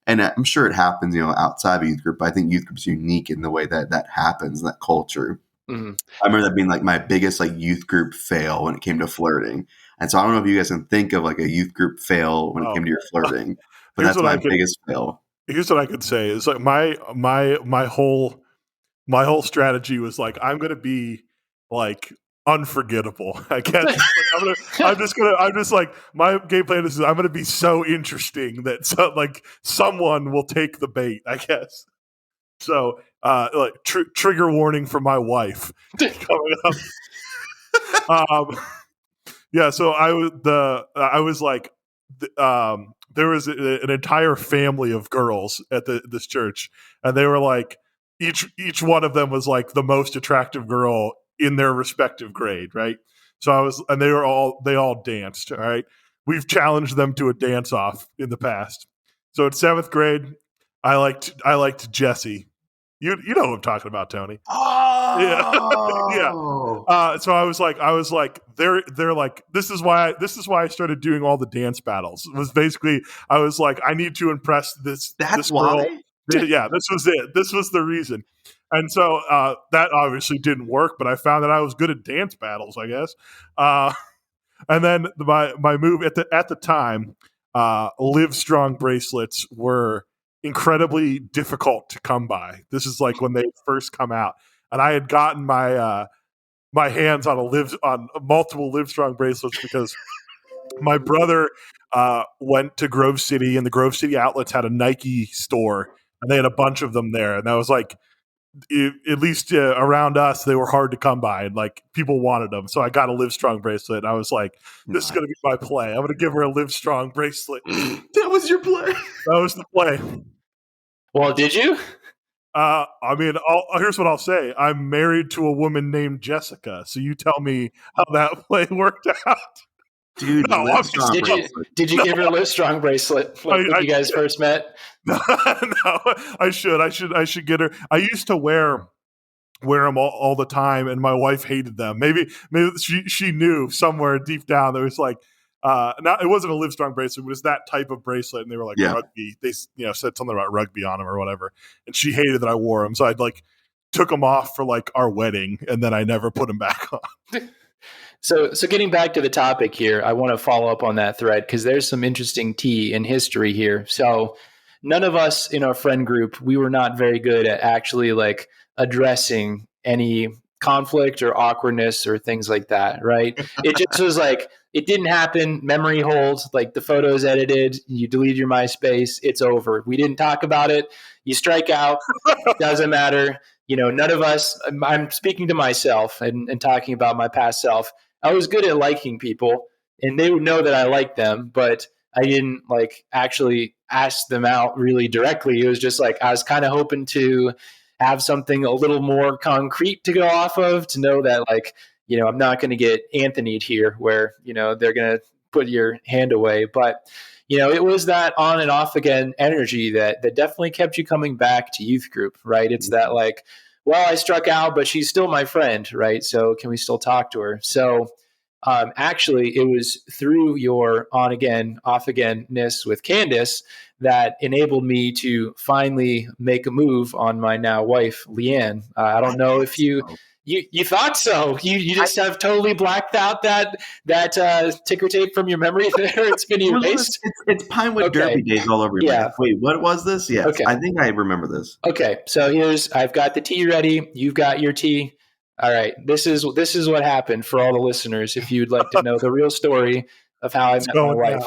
And I'm sure it happens, outside of youth group, but I think youth group is unique in the way that happens in that culture. Mm-hmm. I remember that being like my biggest like youth group fail when it came to flirting. And so I don't know if you guys can think of like a youth group fail when it came to your flirting, but that's my biggest fail. Here's what I could say is like my whole strategy was like, I'm going to be like unforgettable. I guess I'm just like my game plan is I'm gonna be so interesting that someone will take the bait. I guess so. Like trigger warning for my wife coming up. Yeah, so I was like, there was an entire family of girls at this church, and they were like, each one of them was like the most attractive girl in their respective grade, right? So and they all danced. All right, we've challenged them to a dance off in the past. So in 7th grade, I liked Jessie. You know who I'm talking about, Tony. Oh, yeah. So I was like, they're like, this is why I started doing all the dance battles. It was basically, I was like, I need to impress this girl. why. Yeah, this was it. This was the reason. And so that obviously didn't work, but I found that I was good at dance battles, I guess. And then my move at the time, Live Strong bracelets were incredibly difficult to come by. This is like when they first come out, and I had gotten my hands on multiple Live Strong bracelets because my brother went to Grove City, and the Grove City outlets had a Nike store, and they had a bunch of them there, and I was like, at least around us, they were hard to come by, and like people wanted them. So I got a Live Strong bracelet. And I was like, "This is going to be my play. I'm going to give her a Live Strong bracelet." That was your play. That was the play. Well, did you? I mean, here's what I'll say: I'm married to a woman named Jessica. So you tell me how that play worked out. Dude, No, did you give her a Live Strong bracelet when you guys first met? No, I should get her. I used to wear them all the time, and my wife hated them. Maybe she knew somewhere deep down that it was like, it wasn't a Live Strong bracelet, it was that type of bracelet, and they were like rugby. They said something about rugby on them or whatever, and she hated that I wore them, so I'd like took them off for like our wedding, and then I never put them back on. So getting back to the topic here, I want to follow up on that thread because there's some interesting tea in history here. So none of us in our friend group, we were not very good at actually like addressing any conflict or awkwardness or things like that, right? It just was like, it didn't happen. Memory holds, like the photo's edited, you deleted your MySpace, it's over. We didn't talk about it. You strike out, doesn't matter. None of us, I'm speaking to myself and talking about my past self. I was good at liking people, and they would know that I liked them, but I didn't like actually ask them out really directly. It was just like I was kind of hoping to have something a little more concrete to go off of, to know that like, I'm not going to get Anthony'd here where, they're going to put your hand away. But, it was that on and off again energy that definitely kept you coming back to youth group, right? It's that like, well, I struck out, but she's still my friend, right? So can we still talk to her? So actually, it was through your on again, off again-ness with Candace that enabled me to finally make a move on my now wife, Leanne. I don't know if you thought so. You just have totally blacked out that ticker tape from your memory there. It's been erased. It's Pinewood Derby days all over. Yeah. Wait, what was this? Yes, okay. I think I remember this. Okay, so I've got the tea ready. You've got your tea. All right, this is what happened for all the listeners. If you'd like to know the real story of how I met my wife.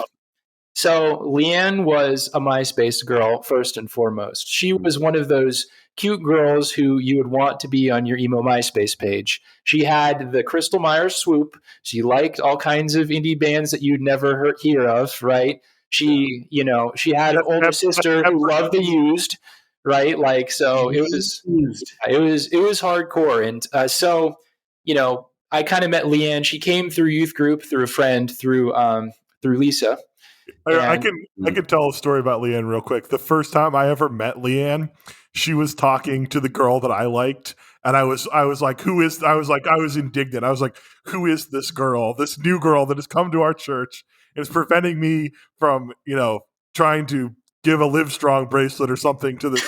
So Leanne was a MySpace girl first and foremost. She was one of those cute girls who you would want to be on your emo MySpace page. She had the Crystal Myers swoop. She liked all kinds of indie bands that you'd never hear of, right? She had an older sister who loved The Used, right? Like, so it was hardcore. And so, I kind of met Leanne. She came through youth group, through a friend, through Lisa. I can tell a story about Leanne real quick. The first time I ever met Leanne, she was talking to the girl that I liked, and I was like, I was indignant. I was like, who is this girl? This new girl that has come to our church and is preventing me from, trying to give a Live Strong bracelet or something to this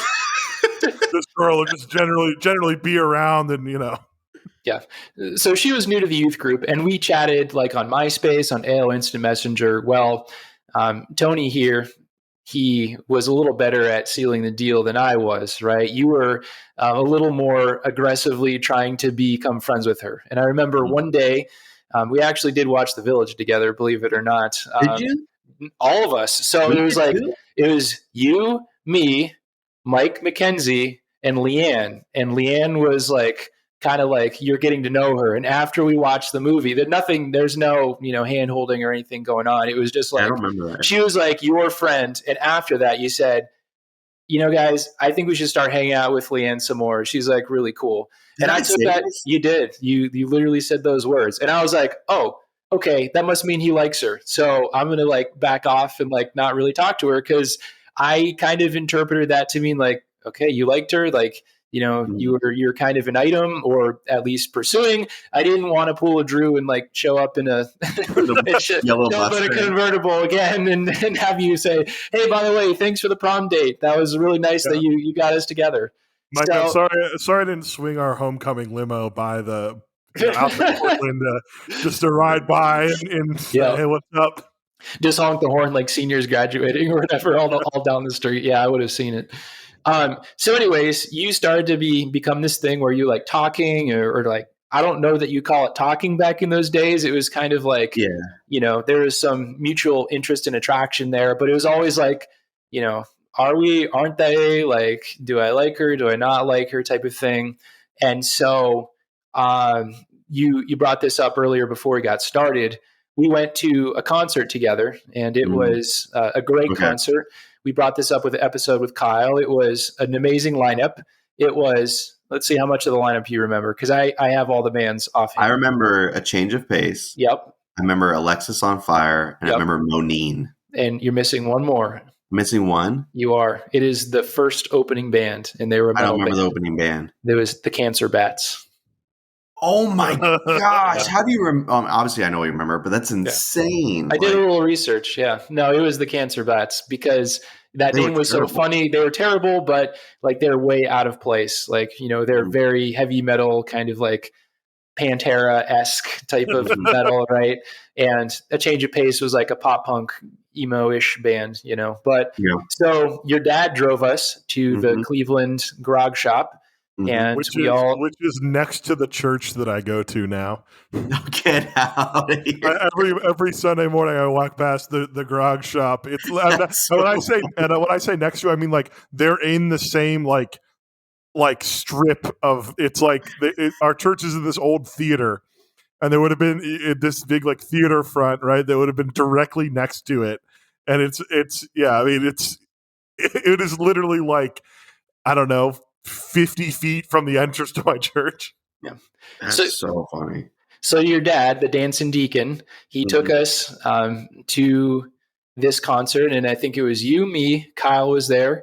this girl, or just generally be around, and Yeah. So she was new to the youth group, and we chatted like on MySpace, on AOL Instant Messenger. Well, Tony here, he was a little better at sealing the deal than I was, right? You were a little more aggressively trying to become friends with her. And I remember one day, we actually did watch The Village together, believe it or not. Did you? All of us. So We it was did like, too? it was you, me, Mike McKenzie, and Leanne. And Leanne was like, kind of like you're getting to know her. And after we watched the movie, there's no, hand holding or anything going on. It was just I like, don't remember that. she was like your friend. And after that, you said, guys, I think we should start hanging out with Leanne some more. She's like really cool. Did I took say that. this? You did. You literally said those words. And I was like, oh, okay, that must mean he likes her. So I'm going to like back off and like not really talk to her, because I kind of interpreted that to mean like, okay, you liked her. Like, you're kind of an item, or at least pursuing. I didn't want to pull a Drew and like show up in a Yellow show up in a Mustang. convertible again and have you say, hey, by the way, thanks for the prom date. That was really nice that you got us together. Mike, I'm sorry I didn't swing our homecoming limo by the out to Portland just to ride by and say, hey, what's up? Just honk the horn like seniors graduating or whatever, all down the street. Yeah, I would have seen it. So anyways, you started to become this thing where you like talking or like, I don't know that you call it talking back in those days. It was kind of like, there was some mutual interest and attraction there, but it was always like, aren't they, like, do I like her? Do I not like her type of thing? And so, you brought this up earlier before we got started. We went to a concert together, and it was a great concert. We brought this up with the episode with Kyle. It was an amazing lineup. It was, let's see how much of the lineup you remember, because I have all the bands offhand. I remember A Change of Pace. Yep. I remember Alexis on Fire, and I remember Monine. And you're missing one more. Missing one? You are. It is the first opening band, and they were a metal I don't remember band. the opening band. There was the Cancer Bats. Oh my gosh! How do you remember? Obviously, I know you remember, but that's insane. I did a little research. Yeah, no, it was the Cancer Bats, because that name was so funny. They were terrible, but like they're way out of place. Like, they're very heavy metal, kind of like Pantera-esque type of metal, right? And A Change of Pace was like a pop punk emo-ish band, But so your dad drove us to the Cleveland Grog Shop. And which is next to the church that I go to now. Get out of here. Every Sunday morning I walk past the Grog Shop. It's when I say next to, I mean like they're in the same like strip of. It's like our church is in this old theater, and there would have been this big like theater front, right? That would have been directly next to it, and it is literally like, I don't know, 50 feet from the entrance to my church. Yeah. That's so funny. So your dad, the dancing deacon, he took us to this concert, and I think it was you, me, Kyle was there,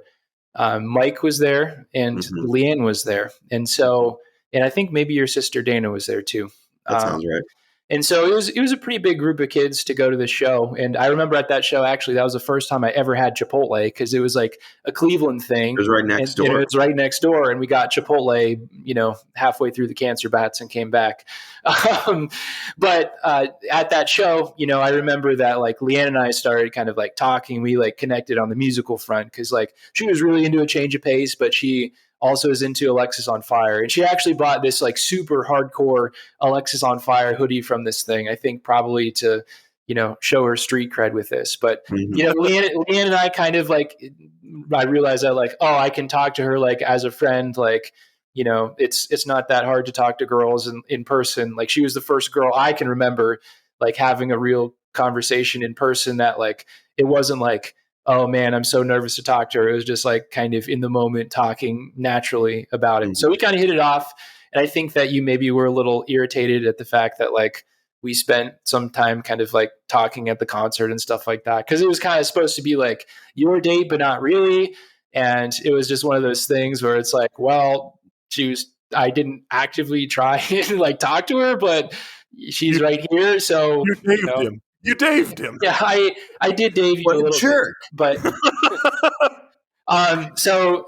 Mike was there, and Leanne was there. And so, and I think maybe your sister Dana was there too. That sounds right. And so it was a pretty big group of kids to go to the show. And I remember at that show, actually, that was the first time I ever had Chipotle, because it was like a Cleveland thing. It was right next door. It was right next door. And we got Chipotle, halfway through the Cancer Bats and came back. But at that show, I remember that like Leanne and I started kind of like talking. We like connected on the musical front, because like she was really into A Change of Pace, but she also is into Alexis on Fire. And she actually bought this like super hardcore Alexis on Fire hoodie from this thing, I think probably to, show her street cred with this. But, Leanne and I kind of like, I realized that like, I can talk to her like as a friend, like, it's not that hard to talk to girls in person. Like she was the first girl I can remember like having a real conversation in person that like, it wasn't like, oh man, I'm so nervous to talk to her. It was just like kind of in the moment talking naturally about it. So we kind of hit it off. And I think that you maybe were a little irritated at the fact that like we spent some time kind of like talking at the concert and stuff like that. Cause it was kind of supposed to be like your date, but not really. And it was just one of those things where it's like, well, I didn't actively try and like talk to her, but she's right here. So You daved him. Yeah, I did dave you a little jerk, but so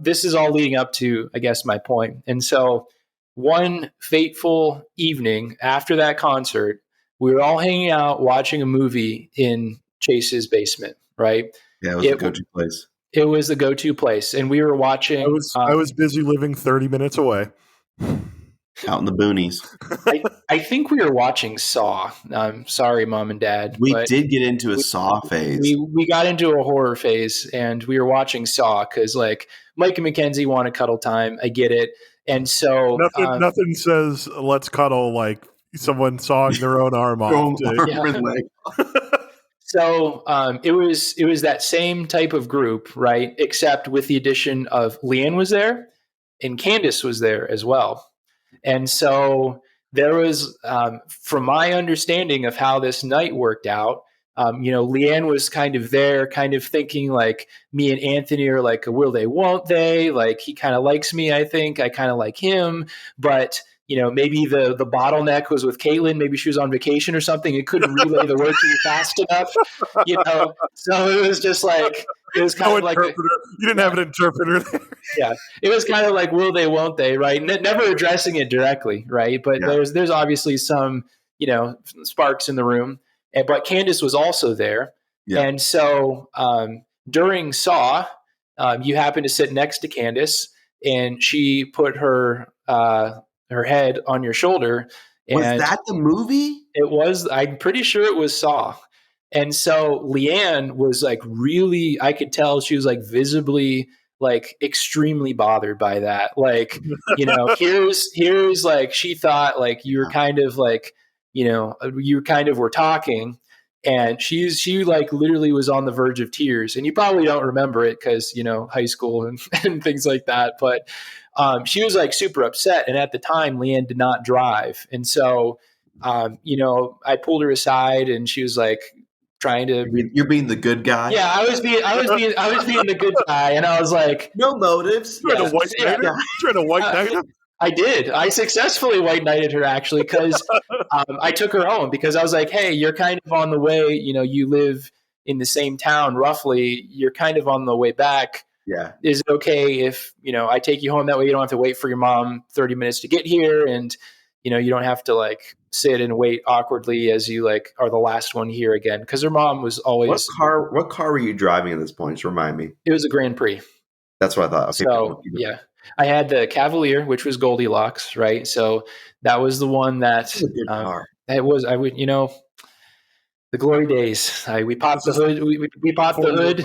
this is all leading up to, I guess, my point. And so one fateful evening after that concert, we were all hanging out watching a movie in Chase's basement, right? Yeah, it was the go-to place. It was the go-to place, and we were watching. I was busy living 30 minutes away. Out in the boonies. I think we were watching Saw. I'm sorry, Mom and Dad, We but did get into a Saw phase. we got into a horror phase, and we were watching Saw because like Mike and Mackenzie want to cuddle time. I get it, and so Nothing says let's cuddle like someone sawing their own arm off. So it was that same type of group, right? Except with the addition of Leanne was there, and Candace was there as well. And so there was, from my understanding of how this night worked out, Leanne was kind of there, kind of thinking like me and Anthony are like, will they, won't they? Like he kind of likes me, I think. I kind of like him. But, maybe the bottleneck was with Caitlin. Maybe she was on vacation or something and couldn't relay the word to you fast enough. So it was just like, it was kind of like you didn't have an interpreter there. Yeah, it was kind of like will they, won't they, right? Never addressing it directly, right? But there's obviously some sparks in the room, but Candace was also there, and so during Saw, you happened to sit next to Candace, and she put her head on your shoulder. Was that the movie? It was. I'm pretty sure it was Saw. And so Leanne was like really, I could tell she was like visibly like extremely bothered by that. Like, here's like, she thought like you were kind of like, you kind of were talking, and she like literally was on the verge of tears. And you probably don't remember it because, high school and things like that. But she was like super upset. And at the time, Leanne did not drive. And so, I pulled her aside, and she was like, trying to. You're being the good guy. Yeah, I was being the good guy, and I was like, no motives. Trying to white knight him. I did. I successfully white knighted her actually because I took her home because I was like, hey, you're kind of on the way. You live in the same town roughly. You're kind of on the way back. Yeah. Is it okay if I take you home? That way you don't have to wait for your mom 30 minutes to get here, and you don't have to like sit and wait awkwardly as you like are the last one here again. Because her mom was always. What car were you driving at this point? Just remind me. It was a Grand Prix. That's what I thought. Okay, so yeah, I had the Cavalier, which was Goldilocks, right? So that was the one that it was. I would, the glory days. We popped the hood. We popped the hood.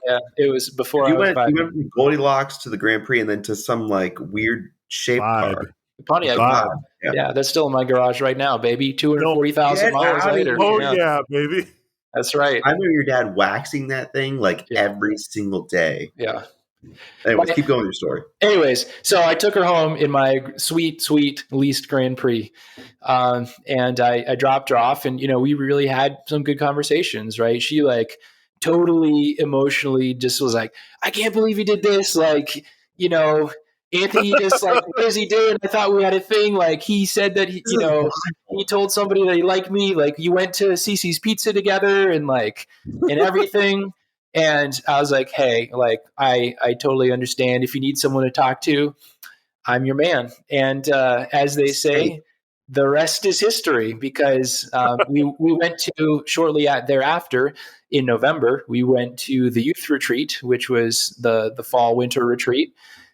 Yeah, it was before you went from Goldilocks to the Grand Prix, and then to some like weird shaped car. Pontiac. Yeah, that's still in my garage right now, baby. 240,000 miles later. Oh yeah, baby. That's right. I remember your dad waxing that thing like every single day. Yeah. Anyways, keep going with your story. Anyways, so I took her home in my sweet, sweet leased Grand Prix, and I dropped her off, and we really had some good conversations. Right? She like totally emotionally just was like, I can't believe he did this. Like, Anthony just like, what is he doing? I thought we had a thing. Like he said that he told somebody that he liked me. Like you went to Cece's Pizza together and everything. And I was like, hey, like I totally understand. If you need someone to talk to, I'm your man. And as they say, the rest is history because we went to shortly thereafter in November, we went to the youth retreat, which was the fall winter retreat.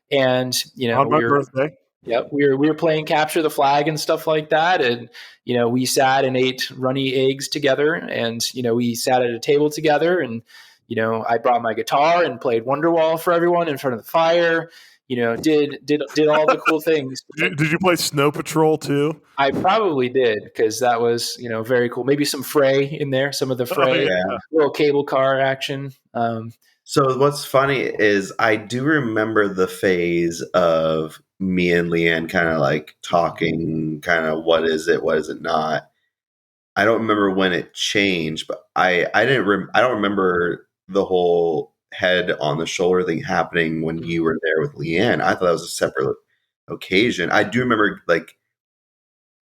And on my birthday, yep, we were playing capture the flag and stuff like that, and we sat and ate runny eggs together, and we sat at a table together, and I brought my guitar and played Wonderwall for everyone in front of the fire. Did all the cool things. Did you play Snow Patrol too? I probably did because that was very cool. Maybe some Fray in there, some of the Fray little cable car action. So what's funny is I do remember the phase of me and Leanne kind of like talking, kind of what is it not. I don't remember when it changed, but I don't remember the whole head on the shoulder thing happening when you were there with Leanne. I thought that was a separate occasion. I do remember like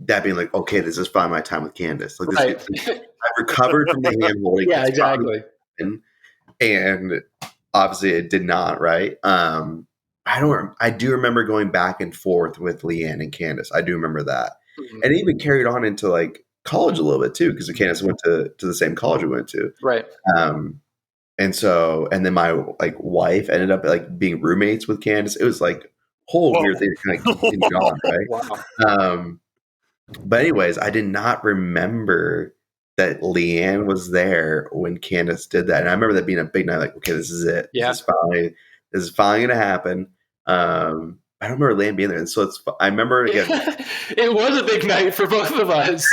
that being like, okay, this is finally my time with Candace. Like this, I recovered from the hand holding. Yeah, exactly. And obviously it did not, right? I do remember going back and forth with Leanne and Candace. I do remember that. Mm-hmm. And it even carried on into like college a little bit too, because Candace went to the same college we went to. Right. and then my like wife ended up like being roommates with Candace. It was like whole weird thing that kind of continued on, right? Wow. But anyways, I did not remember that Leanne was there when Candace did that. And I remember that being a big night, like, okay, this is it. Yeah. This is finally gonna happen. I don't remember Leanne being there. And so I remember again. It was a big night for both of us.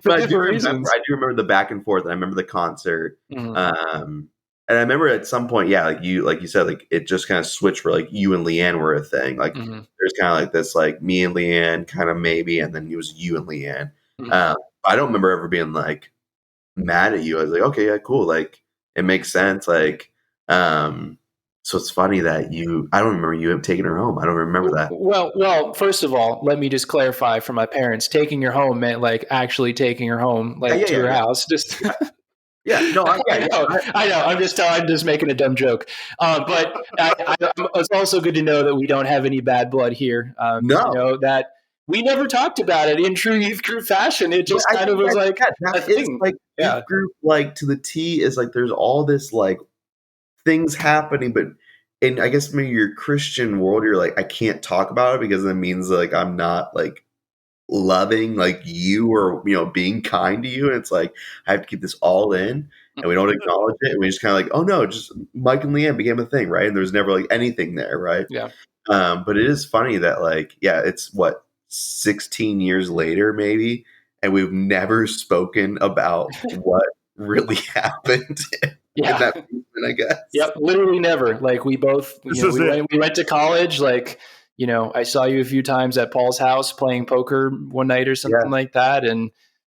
But I do remember the back and forth, and I remember the concert. And I remember at some point, yeah, like you said, like it just kind of switched where like you and Leanne were a thing. Like there's kind of like this, like me and Leanne, kind of maybe, and then it was you and Leanne. I don't remember ever being like mad at you. I was like, okay, yeah, cool. Like it makes sense. Like, so it's funny that I don't remember you have taken her home. I don't remember that. Well, first of all, let me just clarify for my parents. Taking her home meant like actually taking her home, like to her house. Just yeah, no, I know. I'm just making a dumb joke. But it's also good to know that we don't have any bad blood here. No, you know, that we never talked about it in true youth group fashion. It just kind of was like a thing. Like youth group, like to the T, is like there's all this like things happening, but in I guess maybe your Christian world, you're like, I can't talk about it because it means like I'm not like loving like you or being kind to you. And it's like I have to keep this all in, and we don't acknowledge it, and we just kind of like, oh no, just Mike and Leanne became a thing, right? And there's never like anything there, right? Yeah. But it is funny that like, yeah, it's what 16 years later maybe, and we've never spoken about what really happened. Yeah, in that movement, I guess. Yep, literally never. Like we both, we went to college. Like, I saw you a few times at Paul's house playing poker one night or something like that, and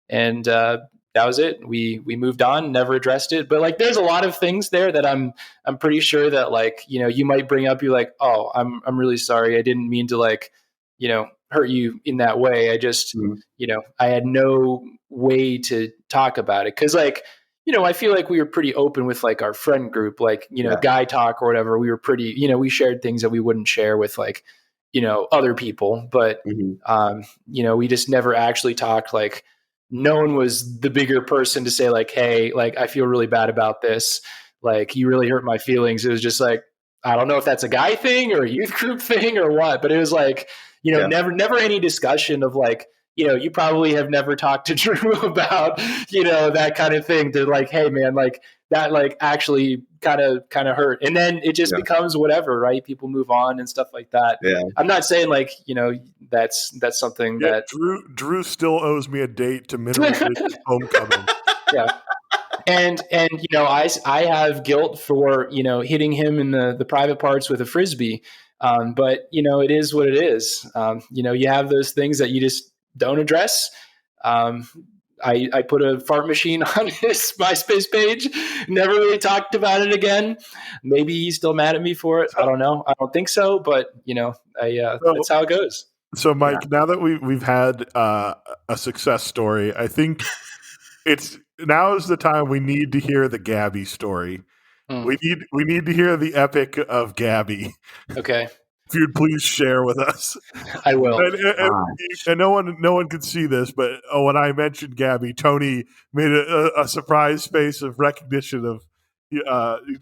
that was it. We moved on, never addressed it. But like, there's a lot of things there that I'm pretty sure that like you might bring up. You're like, oh, I'm really sorry. I didn't mean to like hurt you in that way. I just I had no way to talk about it because like. I feel like we were pretty open with like our friend group, like, guy talk or whatever. We were pretty, we shared things that we wouldn't share with like, other people, but, we just never actually talked. Like no one was the bigger person to say like, hey, like, I feel really bad about this. Like you really hurt my feelings. It was just like, I don't know if that's a guy thing or a youth group thing or what, but it was like, never any discussion of like, you probably have never talked to Drew about, that kind of thing. They're like, hey man, like that, like actually kind of hurt. And then it just becomes whatever, right? People move on and stuff like that. Yeah. I'm not saying like, that's something that Drew still owes me a date to Mineral Ridge's homecoming. Yeah. And I have guilt for, hitting him in the private parts with a Frisbee. But it is what it is. You have those things that you just don't address. I put a fart machine on his MySpace page, never really talked about it again. Maybe he's still mad at me for it. I don't know. I don't think so, but that's how it goes. So Mike, now that we've had a success story, I think now is the time we need to hear the Gabby story. We need to hear the epic of Gabby. Okay. If you'd please share with us. I will. And no one could see this, but when I mentioned Gabby, Tony made a surprise face of recognition of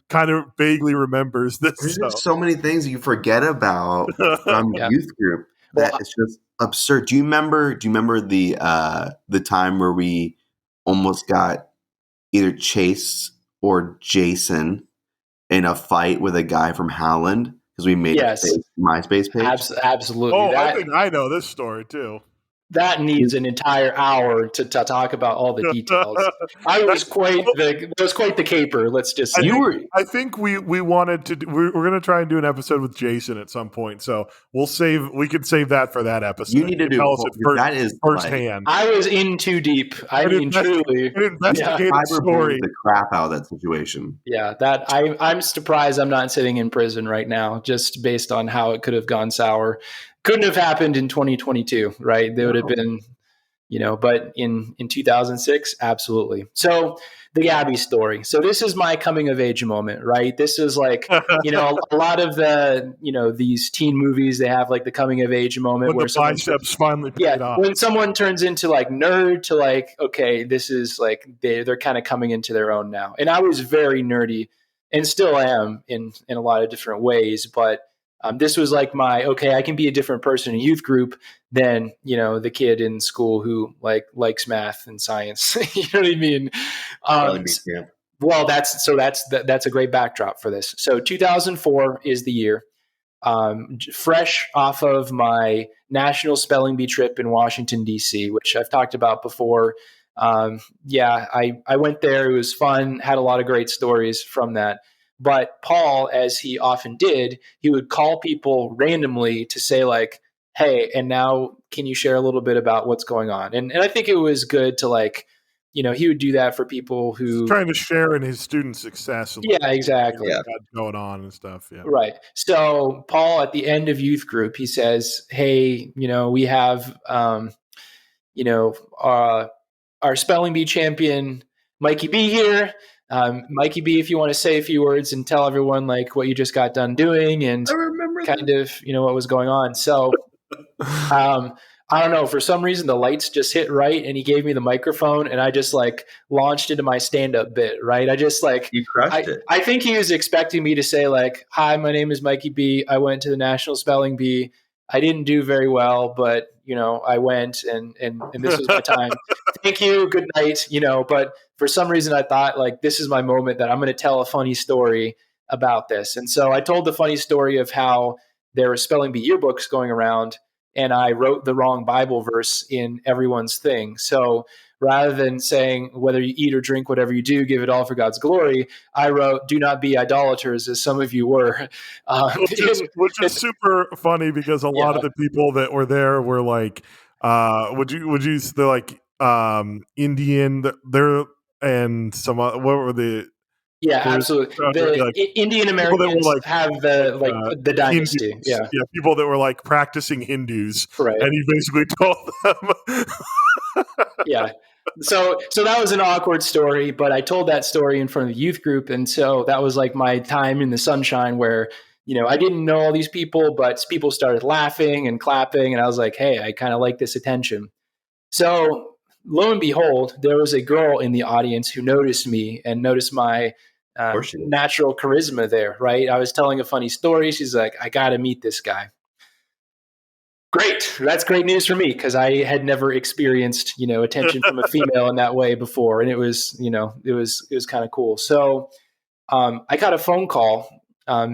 kind of vaguely remembers this. There's just so many things you forget about from youth group that it's just absurd. Do you remember the time where we almost got either Chase or Jason in a fight with a guy from Howland? Because we made a MySpace page. Absolutely. Oh, I think I know this story too. That needs an entire hour to talk about all the details. That was quite the caper. Let's just say. I think we wanted to. We're going to try and do an episode with Jason at some point. So we could save that for that episode. You need to tell us that is firsthand. I was in too deep. I mean, truly, an investigative story. The crap out of that situation. Yeah, that I'm surprised I'm not sitting in prison right now, just based on how it could have gone sour. Couldn't have happened in 2022, right? They would have been, but in 2006, absolutely. So the Gabby story. So this is my coming of age moment, right? This is like, a lot of the, these teen movies, they have like the coming of age moment when where the biceps finally paid off. when someone turns into like nerd to like, okay, this is like, they're kind of coming into their own now. And I was very nerdy and still am in a lot of different ways, but this was like okay, I can be a different person in youth group than, the kid in school who likes math and science. You know what I mean? Yeah. Well, that's a great backdrop for this. So 2004 is the year. Fresh off of my National Spelling Bee trip in Washington, D.C., which I've talked about before. I went there. It was fun, had a lot of great stories from that. But Paul, as he often did, he would call people randomly to say like, hey, and now can you share a little bit about what's going on? And I think it was good to like, he would do that for people who... He's trying to share in his student success. Yeah, exactly. Yeah. Going on and stuff. Yeah. Right. So Paul, at the end of youth group, he says, hey, we have, our spelling bee champion, Mikey B here. Mikey B, if you want to say a few words and tell everyone like what you just got done doing and I remember kind of, what was going on. So, I don't know, for some reason the lights just hit right and he gave me the microphone and I just like launched into my stand-up bit, right? I just like, You crushed it. I think he was expecting me to say like, hi, my name is Mikey B. I went to the National Spelling Bee. I didn't do very well, but I went and this was my time. Thank you. Good night. But for some reason I thought like, this is my moment that I'm going to tell a funny story about this. And so I told the funny story of how there were spelling bee yearbooks going around and I wrote the wrong Bible verse in everyone's thing. So rather than saying, whether you eat or drink, whatever you do, give it all for God's glory, I wrote, do not be idolaters, as some of you were. Which is super funny because a lot of the people that were there were like, they're like Indian, they're, and some, what were the... Yeah, absolutely. The Indian Americans like, have the dynasty. Hindus, yeah, people that were like practicing Hindus, right? And he basically told them, yeah. So that was an awkward story, but I told that story in front of the youth group, and so that was like my time in the sunshine where I didn't know all these people, but people started laughing and clapping, and I was like, hey, I kind of like this attention. So lo and behold, there was a girl in the audience who noticed me and noticed my natural charisma there, right? I was telling a funny story. She's like, I got to meet this guy. Great. That's great news for me because I had never experienced, attention from a female in that way before. And it was, it was kind of cool. So I got a phone call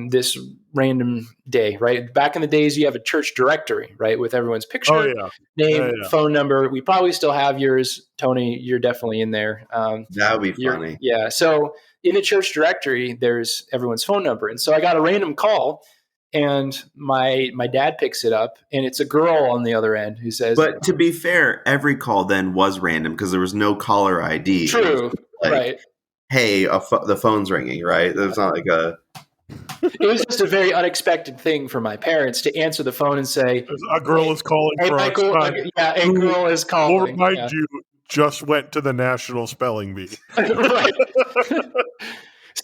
this random day, right? Back in the days, you have a church directory, right? With everyone's picture, name, phone number. We probably still have yours. Tony, you're definitely in there. That would be funny. Yeah. So in the church directory, there's everyone's phone number. And so I got a random call and my dad picks it up and it's a girl on the other end who says, but to be fair, every call then was random because there was no caller ID. True. Like, right. Hey, the phone's ringing, right? It was not like it was just a very unexpected thing for my parents to answer the phone and say, a girl is calling hey, for Michael, us. a girl is calling. We'll remind you, just went to the National Spelling Bee. Right.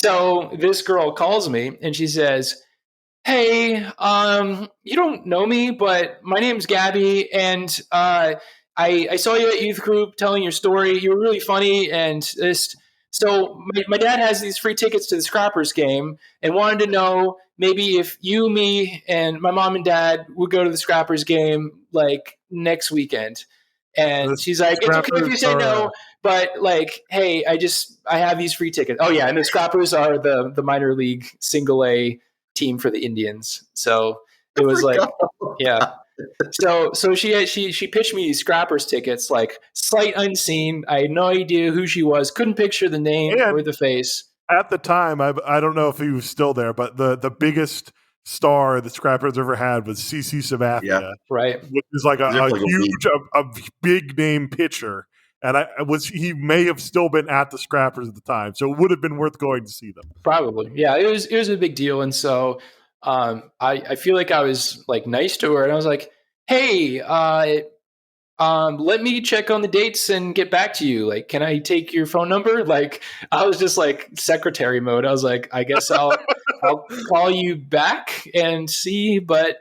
So this girl calls me and she says, hey, you don't know me, but my name's Gabby, and I saw you at youth group telling your story. You were really funny, and so my dad has these free tickets to the Scrappers game and wanted to know maybe if you, me, and my mom and dad would go to the Scrappers game like next weekend. And she's like, it's okay if you say no, but like, hey, I have these free tickets. Oh yeah, and the Scrappers are the minor league single A team for the Indians. So it was like, yeah. So she pitched me these Scrappers tickets, like sight unseen. I had no idea who she was. Couldn't picture the name or the face. At the time, I don't know if he was still there, but the biggest star the Scrappers ever had was CC Sabathia, right? Which is like a huge, a big name pitcher. And he may have still been at the Scrappers at the time, so it would have been worth going to see them. Probably, yeah. It was a big deal, and so I feel like I was like nice to her, and I was like, "Hey, I let me check on the dates and get back to you. Like, can I take your phone number? Like, I was just like secretary mode. I was like, I guess I'll call you back and see, but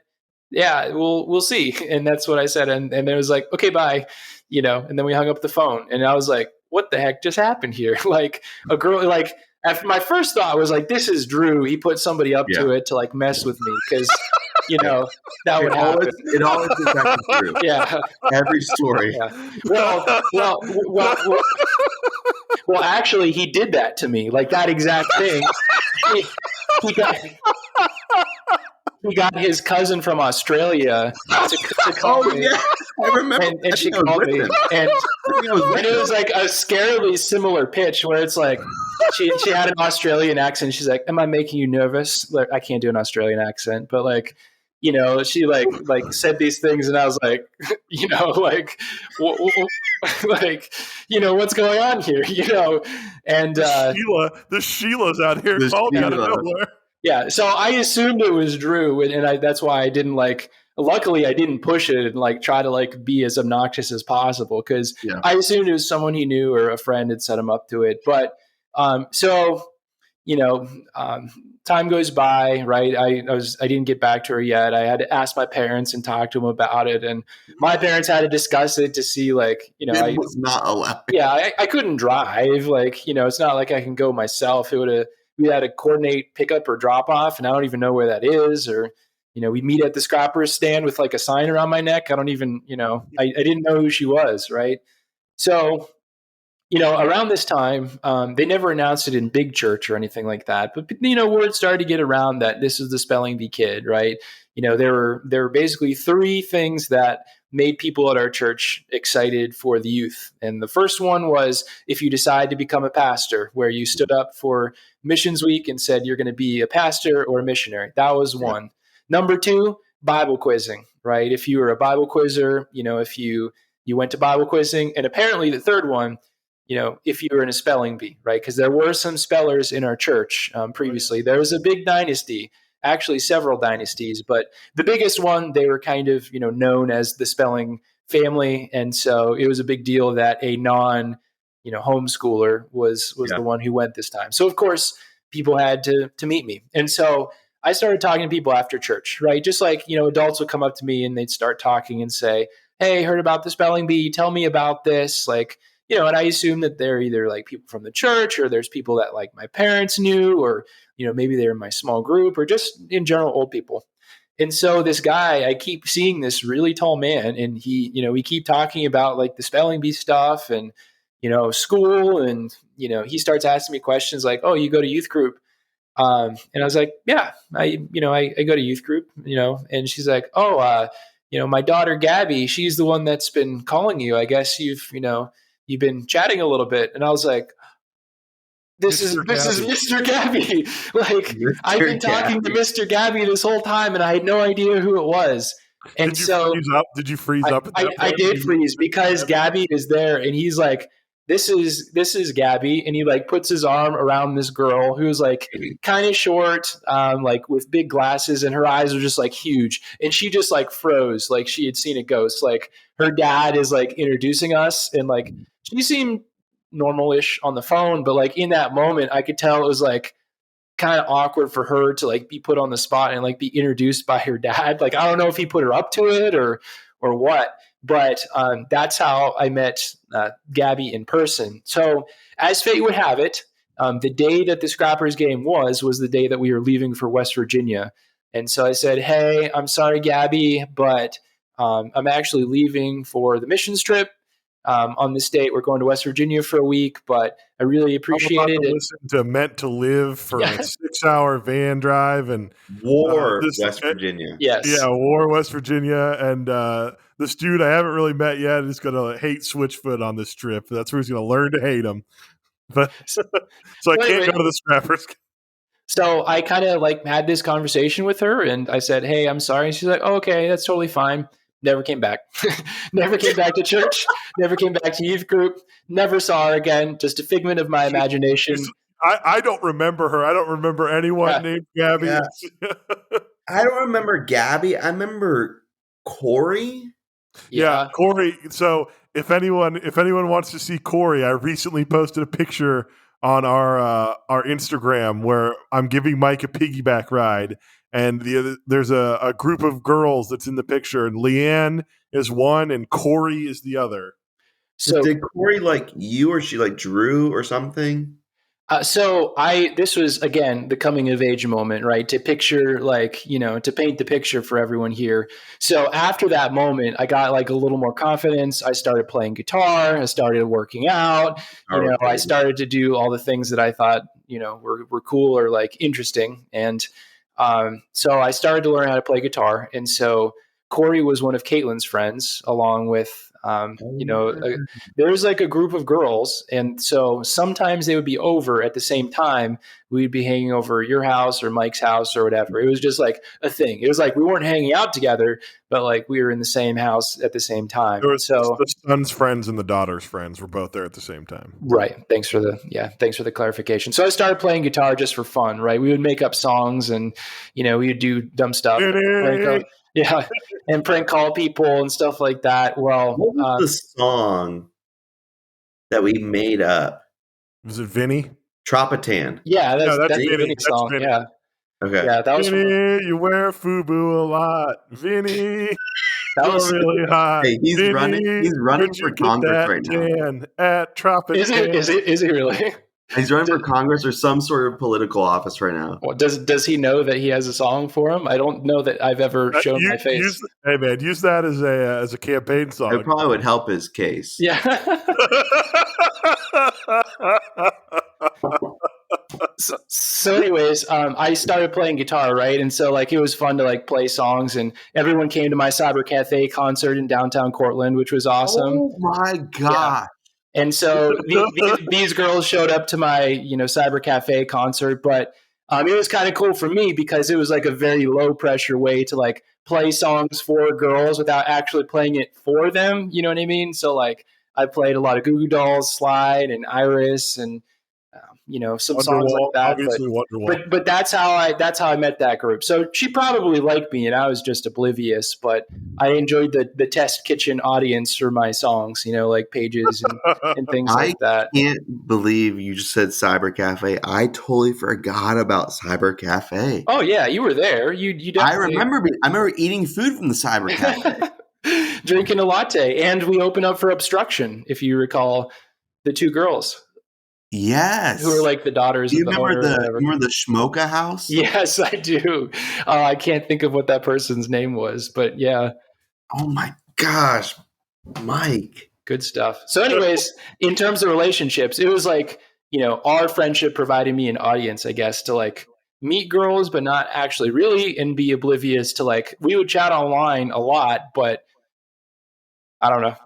yeah, we'll see. And that's what I said. And it was like, okay, bye. And then we hung up the phone, and I was like, what the heck just happened here? Like, a girl, like, after my first thought was like, this is Drew. He put somebody up to it to like mess with me, because that would happen. It always is that Drew. Yeah, every story. Yeah. Well, actually, he did that to me, like that exact thing. He got his cousin from Australia to call me. Yeah. I remember. And she called me. And it was like a scarily similar pitch, where it's like she had an Australian accent. She's like, am I making you nervous? Like, I can't do an Australian accent, but like, she like said these things, and I was like, like, what's going on here? And the Sheila's out here calling out of nowhere. Yeah, so I assumed it was Drew, and that's why I didn't luckily I didn't push it and like try to like be as obnoxious as possible, because I assumed it was someone he knew or a friend had set him up to it. But time goes by, right? I didn't get back to her yet. I had to ask my parents and talk to them about it, and my parents had to discuss it to see, like, it was not allowed. Yeah, I couldn't drive. Like, it's not like I can go myself. We had to coordinate pickup or drop off, and I don't even know where that is. Or, we meet at the scrapper's stand with like a sign around my neck. I don't even, I didn't know who she was, right? So, around this time, they never announced it in big church or anything like that. But, word started to get around that this is the spelling bee kid, right? There were basically three things that made people at our church excited for the youth. And the first one was if you decide to become a pastor, where you stood up for Missions Week and said you're going to be a pastor or a missionary. That was one. Number two, Bible quizzing, right? If you were a Bible quizzer, if you went to Bible quizzing. And apparently the third one, if you were in a spelling bee, right? Because there were some spellers in our church previously. There was a big dynasty, actually several dynasties, but the biggest one, they were kind of, known as the spelling family. And so it was a big deal that a non, homeschooler was the one who went this time. So of course, people had to meet me. And so I started talking to people after church, right? Just like, adults would come up to me and they'd start talking and say, hey, heard about the spelling bee. Tell me about this. Like, and I assume that they're either like people from the church, or there's people that like my parents knew, or, maybe they're in my small group, or just in general old people. And so this guy, I keep seeing this really tall man, and we keep talking about like the spelling bee stuff and, school. And, he starts asking me questions like, oh, you go to youth group. And I was like, yeah, I go to youth group, and she's like, oh, my daughter, Gabby, she's the one that's been calling you. I guess you've been chatting a little bit. And I was like, this is Mr. Gabby. Like, Mr. I've been talking to Mr. Gabby this whole time, and I had no idea who it was. And did you freeze up? I did freeze, because Gabby is there, and he's like, this is Gabby. And he like puts his arm around this girl who's like kind of short, like with big glasses, and her eyes are just like huge. And she just like froze, like she had seen a ghost. Like, her dad is like introducing us, and like she seemed normal-ish on the phone, but like in that moment I could tell it was like kind of awkward for her to like be put on the spot and like be introduced by her dad. Like, I don't know if he put her up to it or what, but that's how I met Gabby in person. So as fate would have it, the day that the Scrappers game was the day that we were leaving for West Virginia. And so I said, hey, I'm sorry, Gabby, but I'm actually leaving for the missions trip. On this date, we're going to West Virginia for a week, but I really appreciated it. Listen to Meant to Live for a 6-hour van drive and West Virginia. Yes. Yeah, West Virginia. And this dude I haven't really met yet is going to hate Switchfoot on this trip. That's where he's going to learn to hate him. But so I can't go to the Scrappers. So I kind of like had this conversation with her, and I said, hey, I'm sorry. And she's like, oh, okay, that's totally fine. Never came back. Never came back to church. Never came back to youth group. Never saw her again. Just a figment of my imagination. I don't remember her. I don't remember anyone named Gabby. Yeah. I don't remember Gabby. I remember Corey. Yeah, Corey. So if anyone wants to see Corey, I recently posted a picture on our Instagram where I'm giving Mike a piggyback ride, and there's a group of girls that's in the picture, and Leanne is one, and Corey is the other. So did Corey like you, or she like Drew or something? This was, again, the coming of age moment, right? To picture, like, to paint the picture for everyone here. So after that moment, I got like a little more confidence. I started playing guitar. I started working out. I started to do all the things that I thought, were cool or like interesting. And so I started to learn how to play guitar. And so Corey was one of Caitlin's friends, along with, there was like a group of girls. And so sometimes they would be over at the same time. We'd be hanging over your house or Mike's house or whatever. It was just like a thing. It was like we weren't hanging out together, but like we were in the same house at the same time. So the son's friends and the daughter's friends were both there at the same time. Right. Thanks for the clarification. So I started playing guitar just for fun, right? We would make up songs and, we would do dumb stuff. And prank call people and stuff like that. Well, what was the song that we made up? Was it Vinny? Tropatan. Yeah, that's Vinny's song. Vinny. Yeah. Okay. Yeah, that was Vinny, you wear FUBU a lot. Vinny, that was really hot. Hey, he's Vinny, running for Congress right now. At Tropatan. Is he really? He's running for Congress or some sort of political office right now. Well, does he know that he has a song for him? I don't know that I've ever shown my face. Use that as a campaign song. It probably would help his case. Yeah. So anyways, I started playing guitar, right? And so like it was fun to like play songs, and everyone came to my Cyber Cafe concert in downtown Cortland, which was awesome. Oh my God. Yeah. And so these girls showed up to my, Cyber Cafe concert, but it was kind of cool for me because it was like a very low pressure way to like play songs for girls without actually playing it for them. You know what I mean? So like I played a lot of Goo Goo Dolls, Slide, and Iris, and some songs like that. But that's how I met that group. So she probably liked me, and I was just oblivious. But I enjoyed the test kitchen audience for my songs, like Pages and things like that. I can't believe you just said Cyber Cafe. I totally forgot about Cyber Cafe. Oh yeah, you were there. You definitely. I remember eating food from the Cyber Cafe, drinking a latte, and we opened up for Obstruction, if you recall, the two girls. Yes. Who are like the daughters of the owner. Remember the Schmoka house? Yes, I do. I can't think of what that person's name was, but yeah. Oh my gosh, Mike. Good stuff. So anyways, in terms of relationships, it was like, our friendship provided me an audience, I guess, to like meet girls, but not actually really, and be oblivious to like, we would chat online a lot, but I don't know.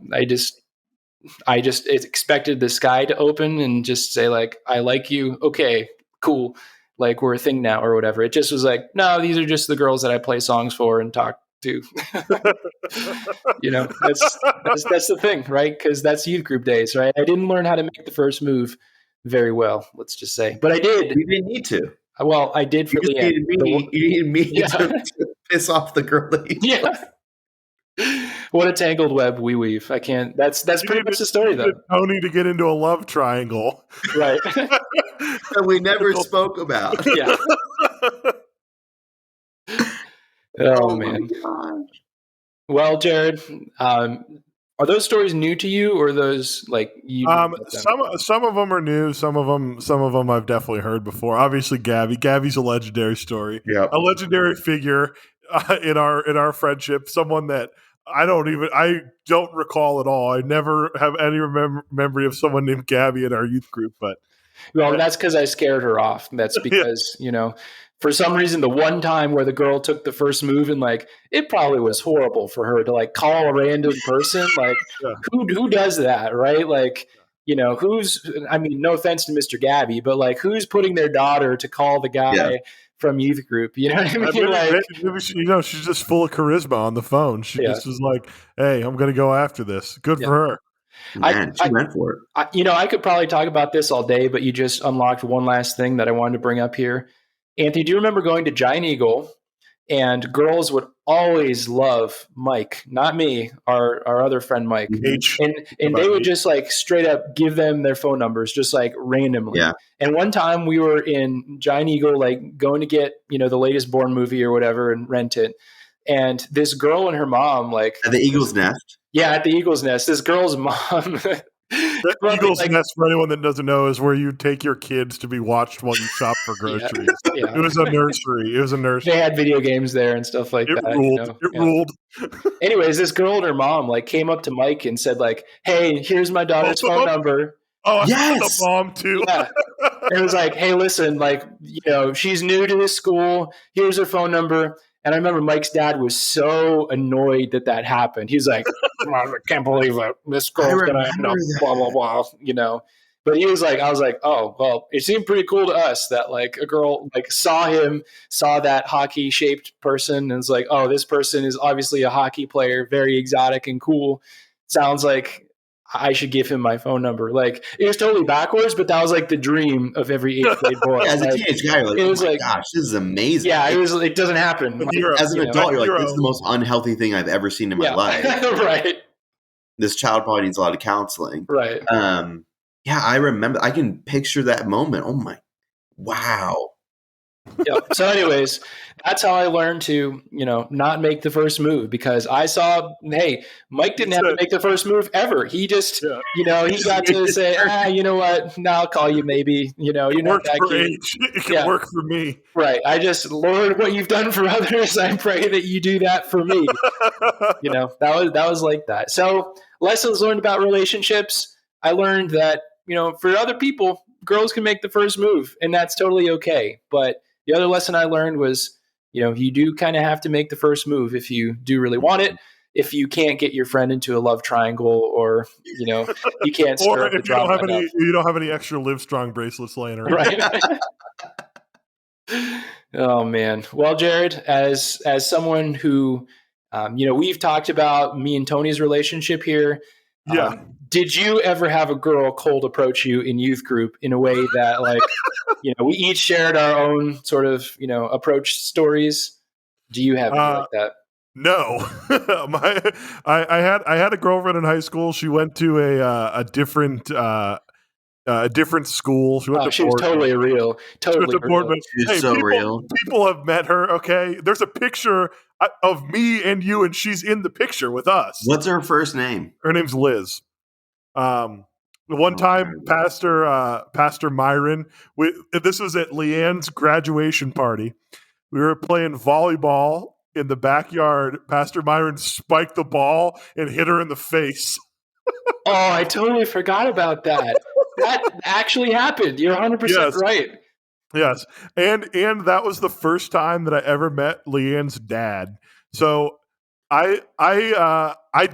I just expected the sky to open and just say like, I like you. Okay, cool. Like we're a thing now or whatever. It just was like, no, these are just the girls that I play songs for and talk to. That's the thing, right? Because that's youth group days, right? I didn't learn how to make the first move very well, let's just say. But I did. You didn't need to. Well, I did for the end. You needed me to piss off the girl that you What a tangled web we weave. I can't. That's pretty much the story, though. Tony to get into a love triangle, right? That we never spoke about. Yeah. Oh man. Well, Jared, are those stories new to you, or are those like you? Some of them are new. Some of them I've definitely heard before. Obviously, Gabby's a legendary story. Yeah, a legendary figure in our friendship. Someone that I don't recall at all. I never have any memory of someone named Gabby in our youth group. But that's because I scared her off. That's because for some reason, the one time where the girl took the first move, and like it probably was horrible for her to like call a random person. Like who does that, right? Like who's? I mean, no offense to Mr. Gabby, but like who's putting their daughter to call the guy? Yeah. From youth group, you know what I mean? Maybe she's just full of charisma on the phone. She just was like, "Hey, I'm going to go after this." Good for her. Man, she went for it. I could probably talk about this all day, but you just unlocked one last thing that I wanted to bring up here. Anthony, do you remember going to Giant Eagle And girls would always love Mike, not me, our other friend Mike. H. And they would just like straight up give them their phone numbers just like randomly. Yeah. And one time we were in Giant Eagle, like going to get, the latest Bourne movie or whatever and rent it. And this girl and her mom, like At the Eagle's Nest. Yeah, at the Eagle's Nest. This girl's mom. The Eagle's Nest, for anyone that doesn't know, is where you take your kids to be watched while you shop for groceries. Yeah. It was a nursery. They had video games there and stuff like that. It ruled. Anyways, this girl and her mom like came up to Mike and said like, "Hey, here's my daughter's phone number." Oh, yes, the mom too. Yeah. It was like, "Hey, listen, like, she's new to this school. Here's her phone number." And I remember Mike's dad was so annoyed that happened. He's like, "I can't believe it. This girl's going to end up blah, blah, blah," But he was like, I was like, "Oh, well, it seemed pretty cool to us that like a girl like saw that hockey shaped person and was like, oh, this person is obviously a hockey player, very exotic and cool. Sounds like I should give him my phone number." Like, it was totally backwards, but that was like the dream of every 8th grade boy. Yeah, as a like, teenage guy, you're like, it was oh my like, gosh, this is amazing. Yeah, it doesn't happen. Like, as an adult, you're like, this is the most unhealthy thing I've ever seen in my life. Right. This child probably needs a lot of counseling. Right. Yeah, I remember. I can picture that moment. Oh my, wow. Yeah. So anyways, that's how I learned to, not make the first move, because I saw, hey, Mike didn't have to make the first move ever. He just, he got to say, you know what? Now I'll call you maybe, you're not that cute. It can work for me. Right. I just, Lord, what you've done for others, I pray that you do that for me. That was like that. So lessons learned about relationships. I learned that, for other people, girls can make the first move, and that's totally okay. But the other lesson I learned was, you do kind of have to make the first move if you do really want it. If you can't get your friend into a love triangle, or you can't, or if you don't have any extra Livestrong bracelets laying around, right? Oh man. Well, Jared, as someone who, we've talked about me and Tony's relationship here. Yeah. Did you ever have a girl cold approach you in youth group in a way that, like, we each shared our own sort of, approach stories? Do you have anything like that? No. I had a girlfriend in high school. She went to a different school. She went to she was totally real. Totally real. She's so real. People have met her. Okay, there's a picture of me and you, and she's in the picture with us. What's her first name? Her name's Liz. One time, Pastor Myron, this was at Leanne's graduation party. We were playing volleyball in the backyard. Pastor Myron spiked the ball and hit her in the face. Oh, I totally forgot about that. That actually happened. You're 100% right. Yes. And that was the first time that I ever met Leanne's dad. So I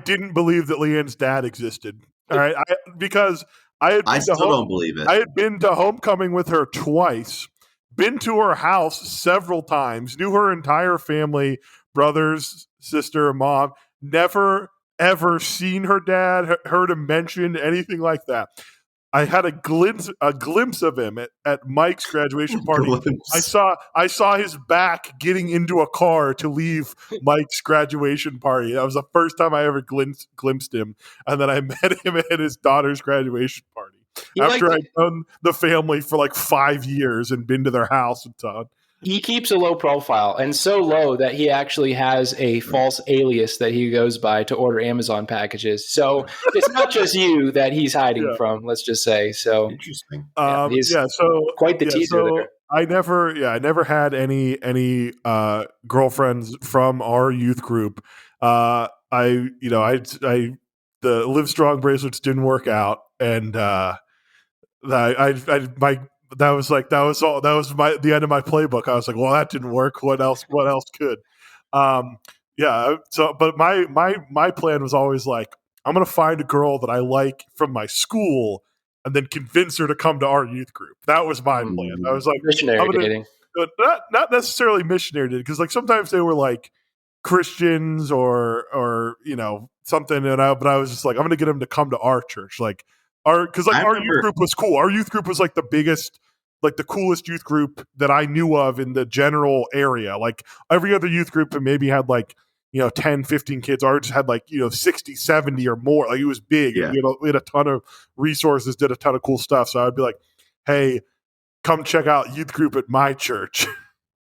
didn't believe that Leanne's dad existed. All right. Because I still don't believe it. I had been to homecoming with her twice, been to her house several times, knew her entire family, brothers, sister, mom, never ever seen her dad, heard him mention anything like that. I had a glimpse of him at Mike's graduation party. I saw his back getting into a car to leave Mike's graduation party. That was the first time I ever glimpsed him. And then I met him at his daughter's graduation party. After I'd known the family for like 5 years and been to their house and so on. He keeps a low profile, and so low that he actually has a false alias that he goes by to order Amazon packages. So it's not just you that he's hiding from, let's just say. So interesting. So quite the teaser there. I never had any girlfriends from our youth group. The Livestrong bracelets didn't work out, and that was the end of my playbook. I was like, well, that didn't work. What else could? So, but my plan was always like, I'm going to find a girl that I like from my school and then convince her to come to our youth group. That was my plan. I was like, missionary dating. Not necessarily missionary dating, because like sometimes they were like Christians or something, but I was just like, I'm going to get them to come to our church, like. Our youth group was cool. Our youth group was like the biggest like the coolest youth group that I knew of in the general area. Like every other youth group maybe had like, 10, 15 kids. Ours had like, 60, 70 or more. Like it was big. Yeah. We had a ton of resources, did a ton of cool stuff. So I'd be like, hey, come check out youth group at my church.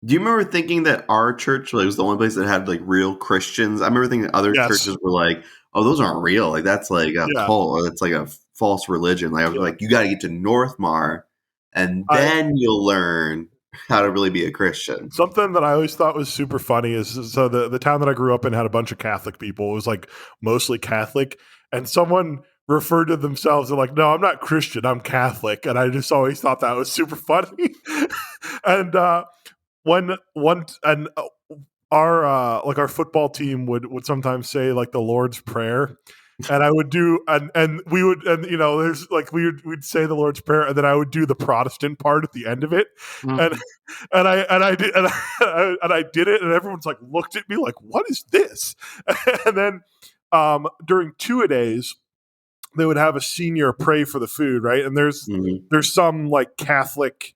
Do you remember thinking that our church was the only place that had like real Christians? I remember thinking other churches were like, oh, those aren't real. Like that's like a cult, or it's like a false religion. Like I was like, you got to get to Northmar, and then you'll learn how to really be a Christian. Something that I always thought was super funny is, so the town that I grew up in had a bunch of Catholic people. It was like mostly Catholic, and someone referred to themselves and like, no, I'm not Christian, I'm Catholic. And I just always thought that was super funny. And our football team would sometimes say like the Lord's Prayer, and I would do and we would, and there's like we'd say the Lord's Prayer, and then I would do the Protestant part at the end of it. And I did it, and everyone's like looked at me like, what is this? And then during two-a-days they would have a senior pray for the food, right? And there's some like Catholic,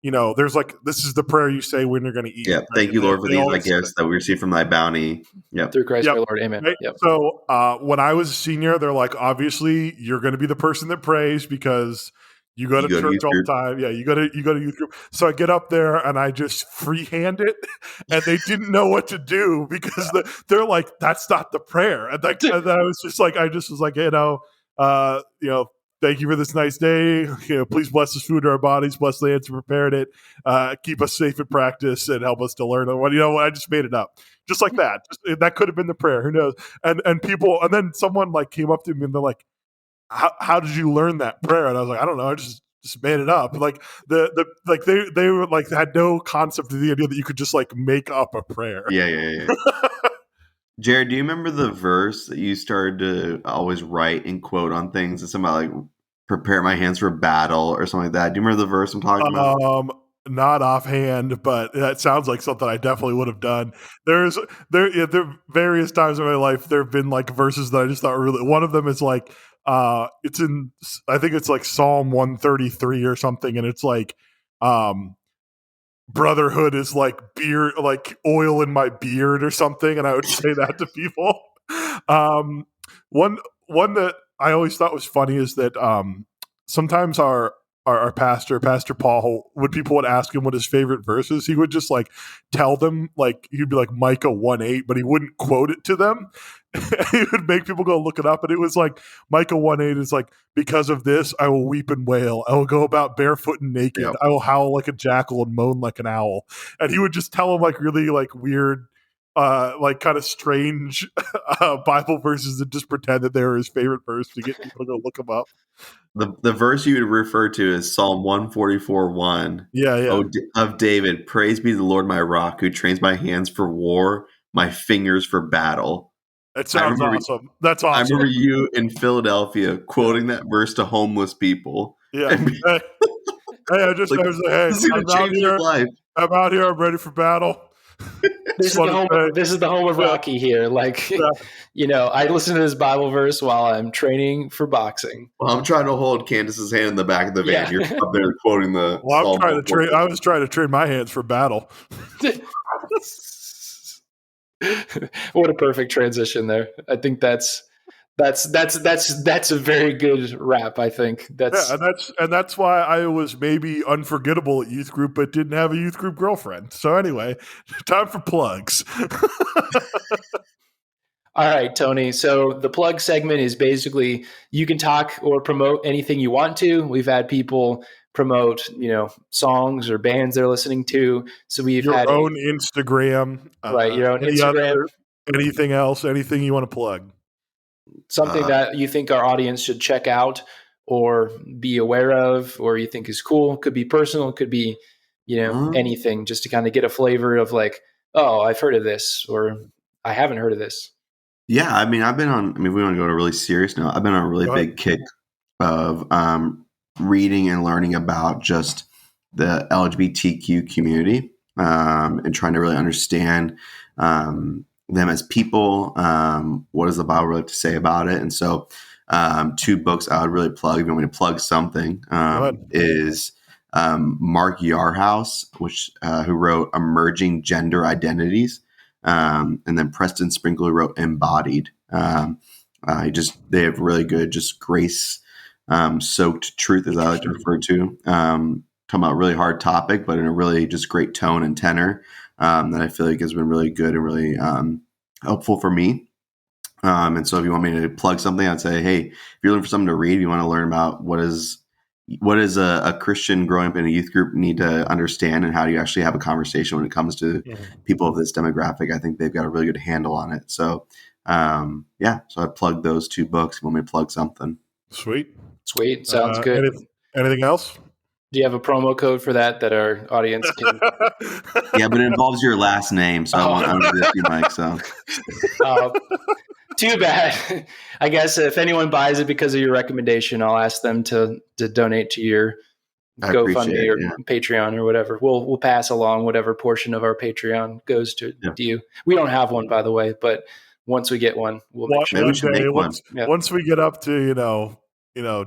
there's like, this is the prayer you say when you're going to eat. Yeah, thank you, Lord, for these thy gifts that we receive from thy bounty. Yep. Through Christ our Lord, amen. Right? Yep. So when I was a senior, they're like, obviously you're going to be the person that prays because you go to church all the time. Yeah, you go to youth group. So I get up there and I just freehand it, and they didn't know what to do because they're like, that's not the prayer. And I was just like, thank you for this nice day. Please bless this food to our bodies, bless the hands who prepared it, keep us safe in practice, and help us to learn. I just made it up, just like that. That could have been the prayer. Who knows? And people, and then someone like came up to me and they're like, "How did you learn that prayer?" And I was like, "I don't know. I just made it up." Like they were like had no concept of the idea that you could just like make up a prayer. Yeah. Jared, do you remember the verse that you started to always write and quote on things? It's something like prepare my hands for battle or something like that. Do you remember the verse I'm talking about? Not offhand, but that sounds like something I definitely would have done. There various times in my life there have been like verses that I just thought really. One of them is like I think it's like Psalm 133 or something, and it's like brotherhood is like beard, like oil in my beard or something, and I would say that to people. One that I always thought was funny is that sometimes our Pastor Paul, when people would ask him what his favorite verse is, he would just like tell them, like he'd be like Micah 1:8, but he wouldn't quote it to them. He would make people go look it up, and it was like Micah 1:8 is like, because of this I will weep and wail, I will go about barefoot and naked, Yep. I will howl like a jackal and moan like an owl. And he would just tell them like really like weird like kind of strange Bible verses and just pretend that they were his favorite verse to get people to go look them up. The verse you would refer to is Psalm 144:1. Yeah. Of David, praise be the Lord my rock, who trains my hands for war, my fingers for battle. That sounds awesome. That's awesome. I remember you in Philadelphia quoting that verse to homeless people. Yeah. Hey, I was like, hey, I'm out here. I'm ready for battle. This is the home of Rocky here. Like, I listen to this Bible verse while I'm training for boxing. Well, I'm trying to hold Candace's hand in the back of the van. Yeah. You're up there quoting the. Well, I was trying to train my hands for battle. What a perfect transition there. I think that's a very good rap. I think that's why I was maybe unforgettable at youth group, but didn't have a youth group girlfriend. So anyway, time for plugs. All right, Tony. So the plug segment is basically you can talk or promote anything you want to. We've had people promote, songs or bands they're listening to. So we've had your own Instagram, right? Your own Instagram. Anything else? Anything you want to plug? Something that you think our audience should check out or be aware of, or you think is cool. Could be personal. Could be, anything, just to kind of get a flavor of like, oh, I've heard of this, or I haven't heard of this. Yeah, I mean, we want to go to a really serious note. I've been on a really big kick of reading and learning about just the LGBTQ community and trying to really understand them as people. What does the Bible really have to say about it? And so 2 books I would really plug, if you want me to plug something, is Mark Yarhouse, who wrote Emerging Gender Identities, and then Preston Sprinkle, who wrote Embodied. They have really good, just grace soaked truth, as I like to refer to. Talking about a really hard topic, but in a really just great tone and tenor that I feel like has been really good and really helpful for me. And so if you want me to plug something, I'd say, hey, if you're looking for something to read, you want to learn about what is a Christian growing up in a youth group need to understand, and how do you actually have a conversation when it comes to people of this demographic. I think they've got a really good handle on it. So, so I plugged those 2 books. If you want me to plug something? Sweet. Sounds good. Anything else? Do you have a promo code for that our audience can? Yeah, but it involves your last name, so I want to do you, Mike. So, too bad. I guess if anyone buys it because of your recommendation, I'll ask them to donate to your GoFundMe or Patreon or whatever. We'll pass along whatever portion of our Patreon goes to you. We don't have one, by the way, but once we get one, we'll make sure. Maybe we should make one. Once we get up to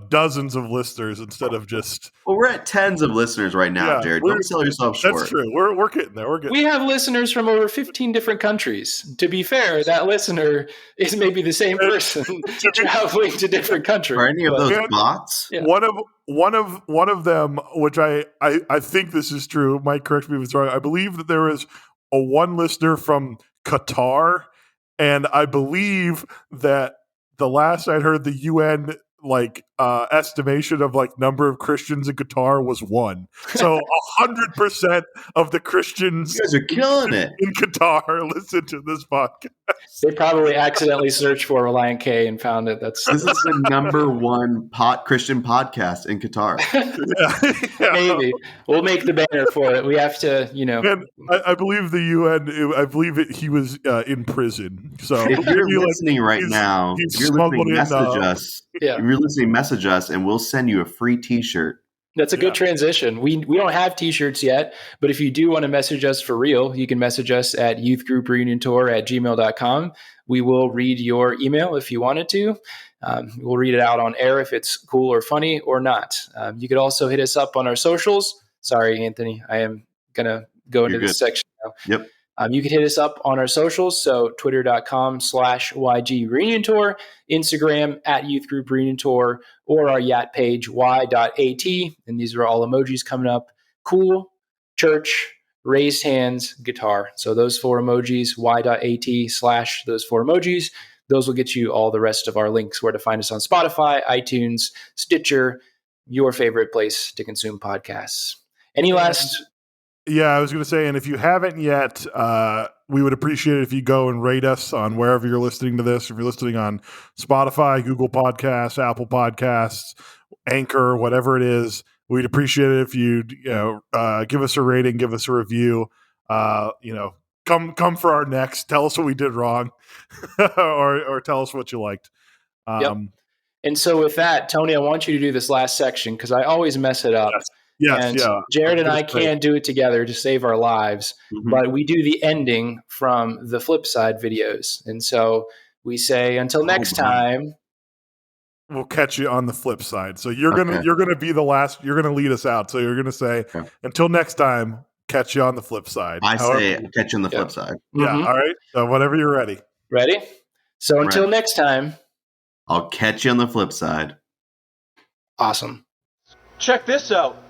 dozens of listeners instead of just. Well, we're at tens of listeners right now, Jared. Don't sell yourself short. That's true. We're getting there. We have listeners from over 15 different countries. To be fair, that listener is maybe the same person traveling to different countries. Are any of those bots? Yeah. One of them, which I think this is true. Mike, correct me if it's wrong. I believe that there is one listener from Qatar, and I believe that the last I'd heard, the UN estimation of number of Christians in Qatar was 1. So 100% of the Christians you guys are killing it in Qatar listen to this podcast. They probably accidentally searched for Reliant K and found it. This is the number 1 Christian podcast in Qatar. Yeah. Maybe we'll make the banner for it. We have to, And I believe the UN. I believe he was in prison. So if you're listening right now, if you're listening, message us. Yeah. If you're listening, message us, and we'll send you a free T-shirt. That's a good transition. We don't have T-shirts yet, but if you do want to message us for real, you can message us at youthgroupreuniontour@gmail.com. We will read your email if you wanted to. We'll read it out on air if it's cool or funny or not. You could also hit us up on our socials. Sorry, Anthony, I am going to go into this section now. Yep. You can hit us up on our socials. So twitter.com/YG Reunion Tour, Instagram @Youth Group Reunion Tour, or our Yat page y.at. And these are all emojis coming up. Cool, church, raised hands, guitar. So those 4 emojis, y.at/those 4 emojis. Those will get you all the rest of our links, where to find us on Spotify, iTunes, Stitcher, your favorite place to consume podcasts. Any last... Yeah, I was going to say, and if you haven't yet, we would appreciate it if you go and rate us on wherever you're listening to this. If you're listening on Spotify, Google Podcasts, Apple Podcasts, Anchor, whatever it is, we'd appreciate it if you give us a rating, give us a review. Come for our next. Tell us what we did wrong, or tell us what you liked. Yep. And so with that, Tony, I want you to do this last section because I always mess it up. Yes, Jared and I can't do it together to save our lives, but we do the ending from the flip side videos. And so we say, until next time, we'll catch you on the flip side. So you're gonna be the last. You're gonna lead us out. So you're gonna say, until next time, catch you on the flip side. Say, catch you on the flip side. Yeah. All right. So whenever you're ready. Ready? So until next time, I'll catch you on the flip side. Awesome. Check this out.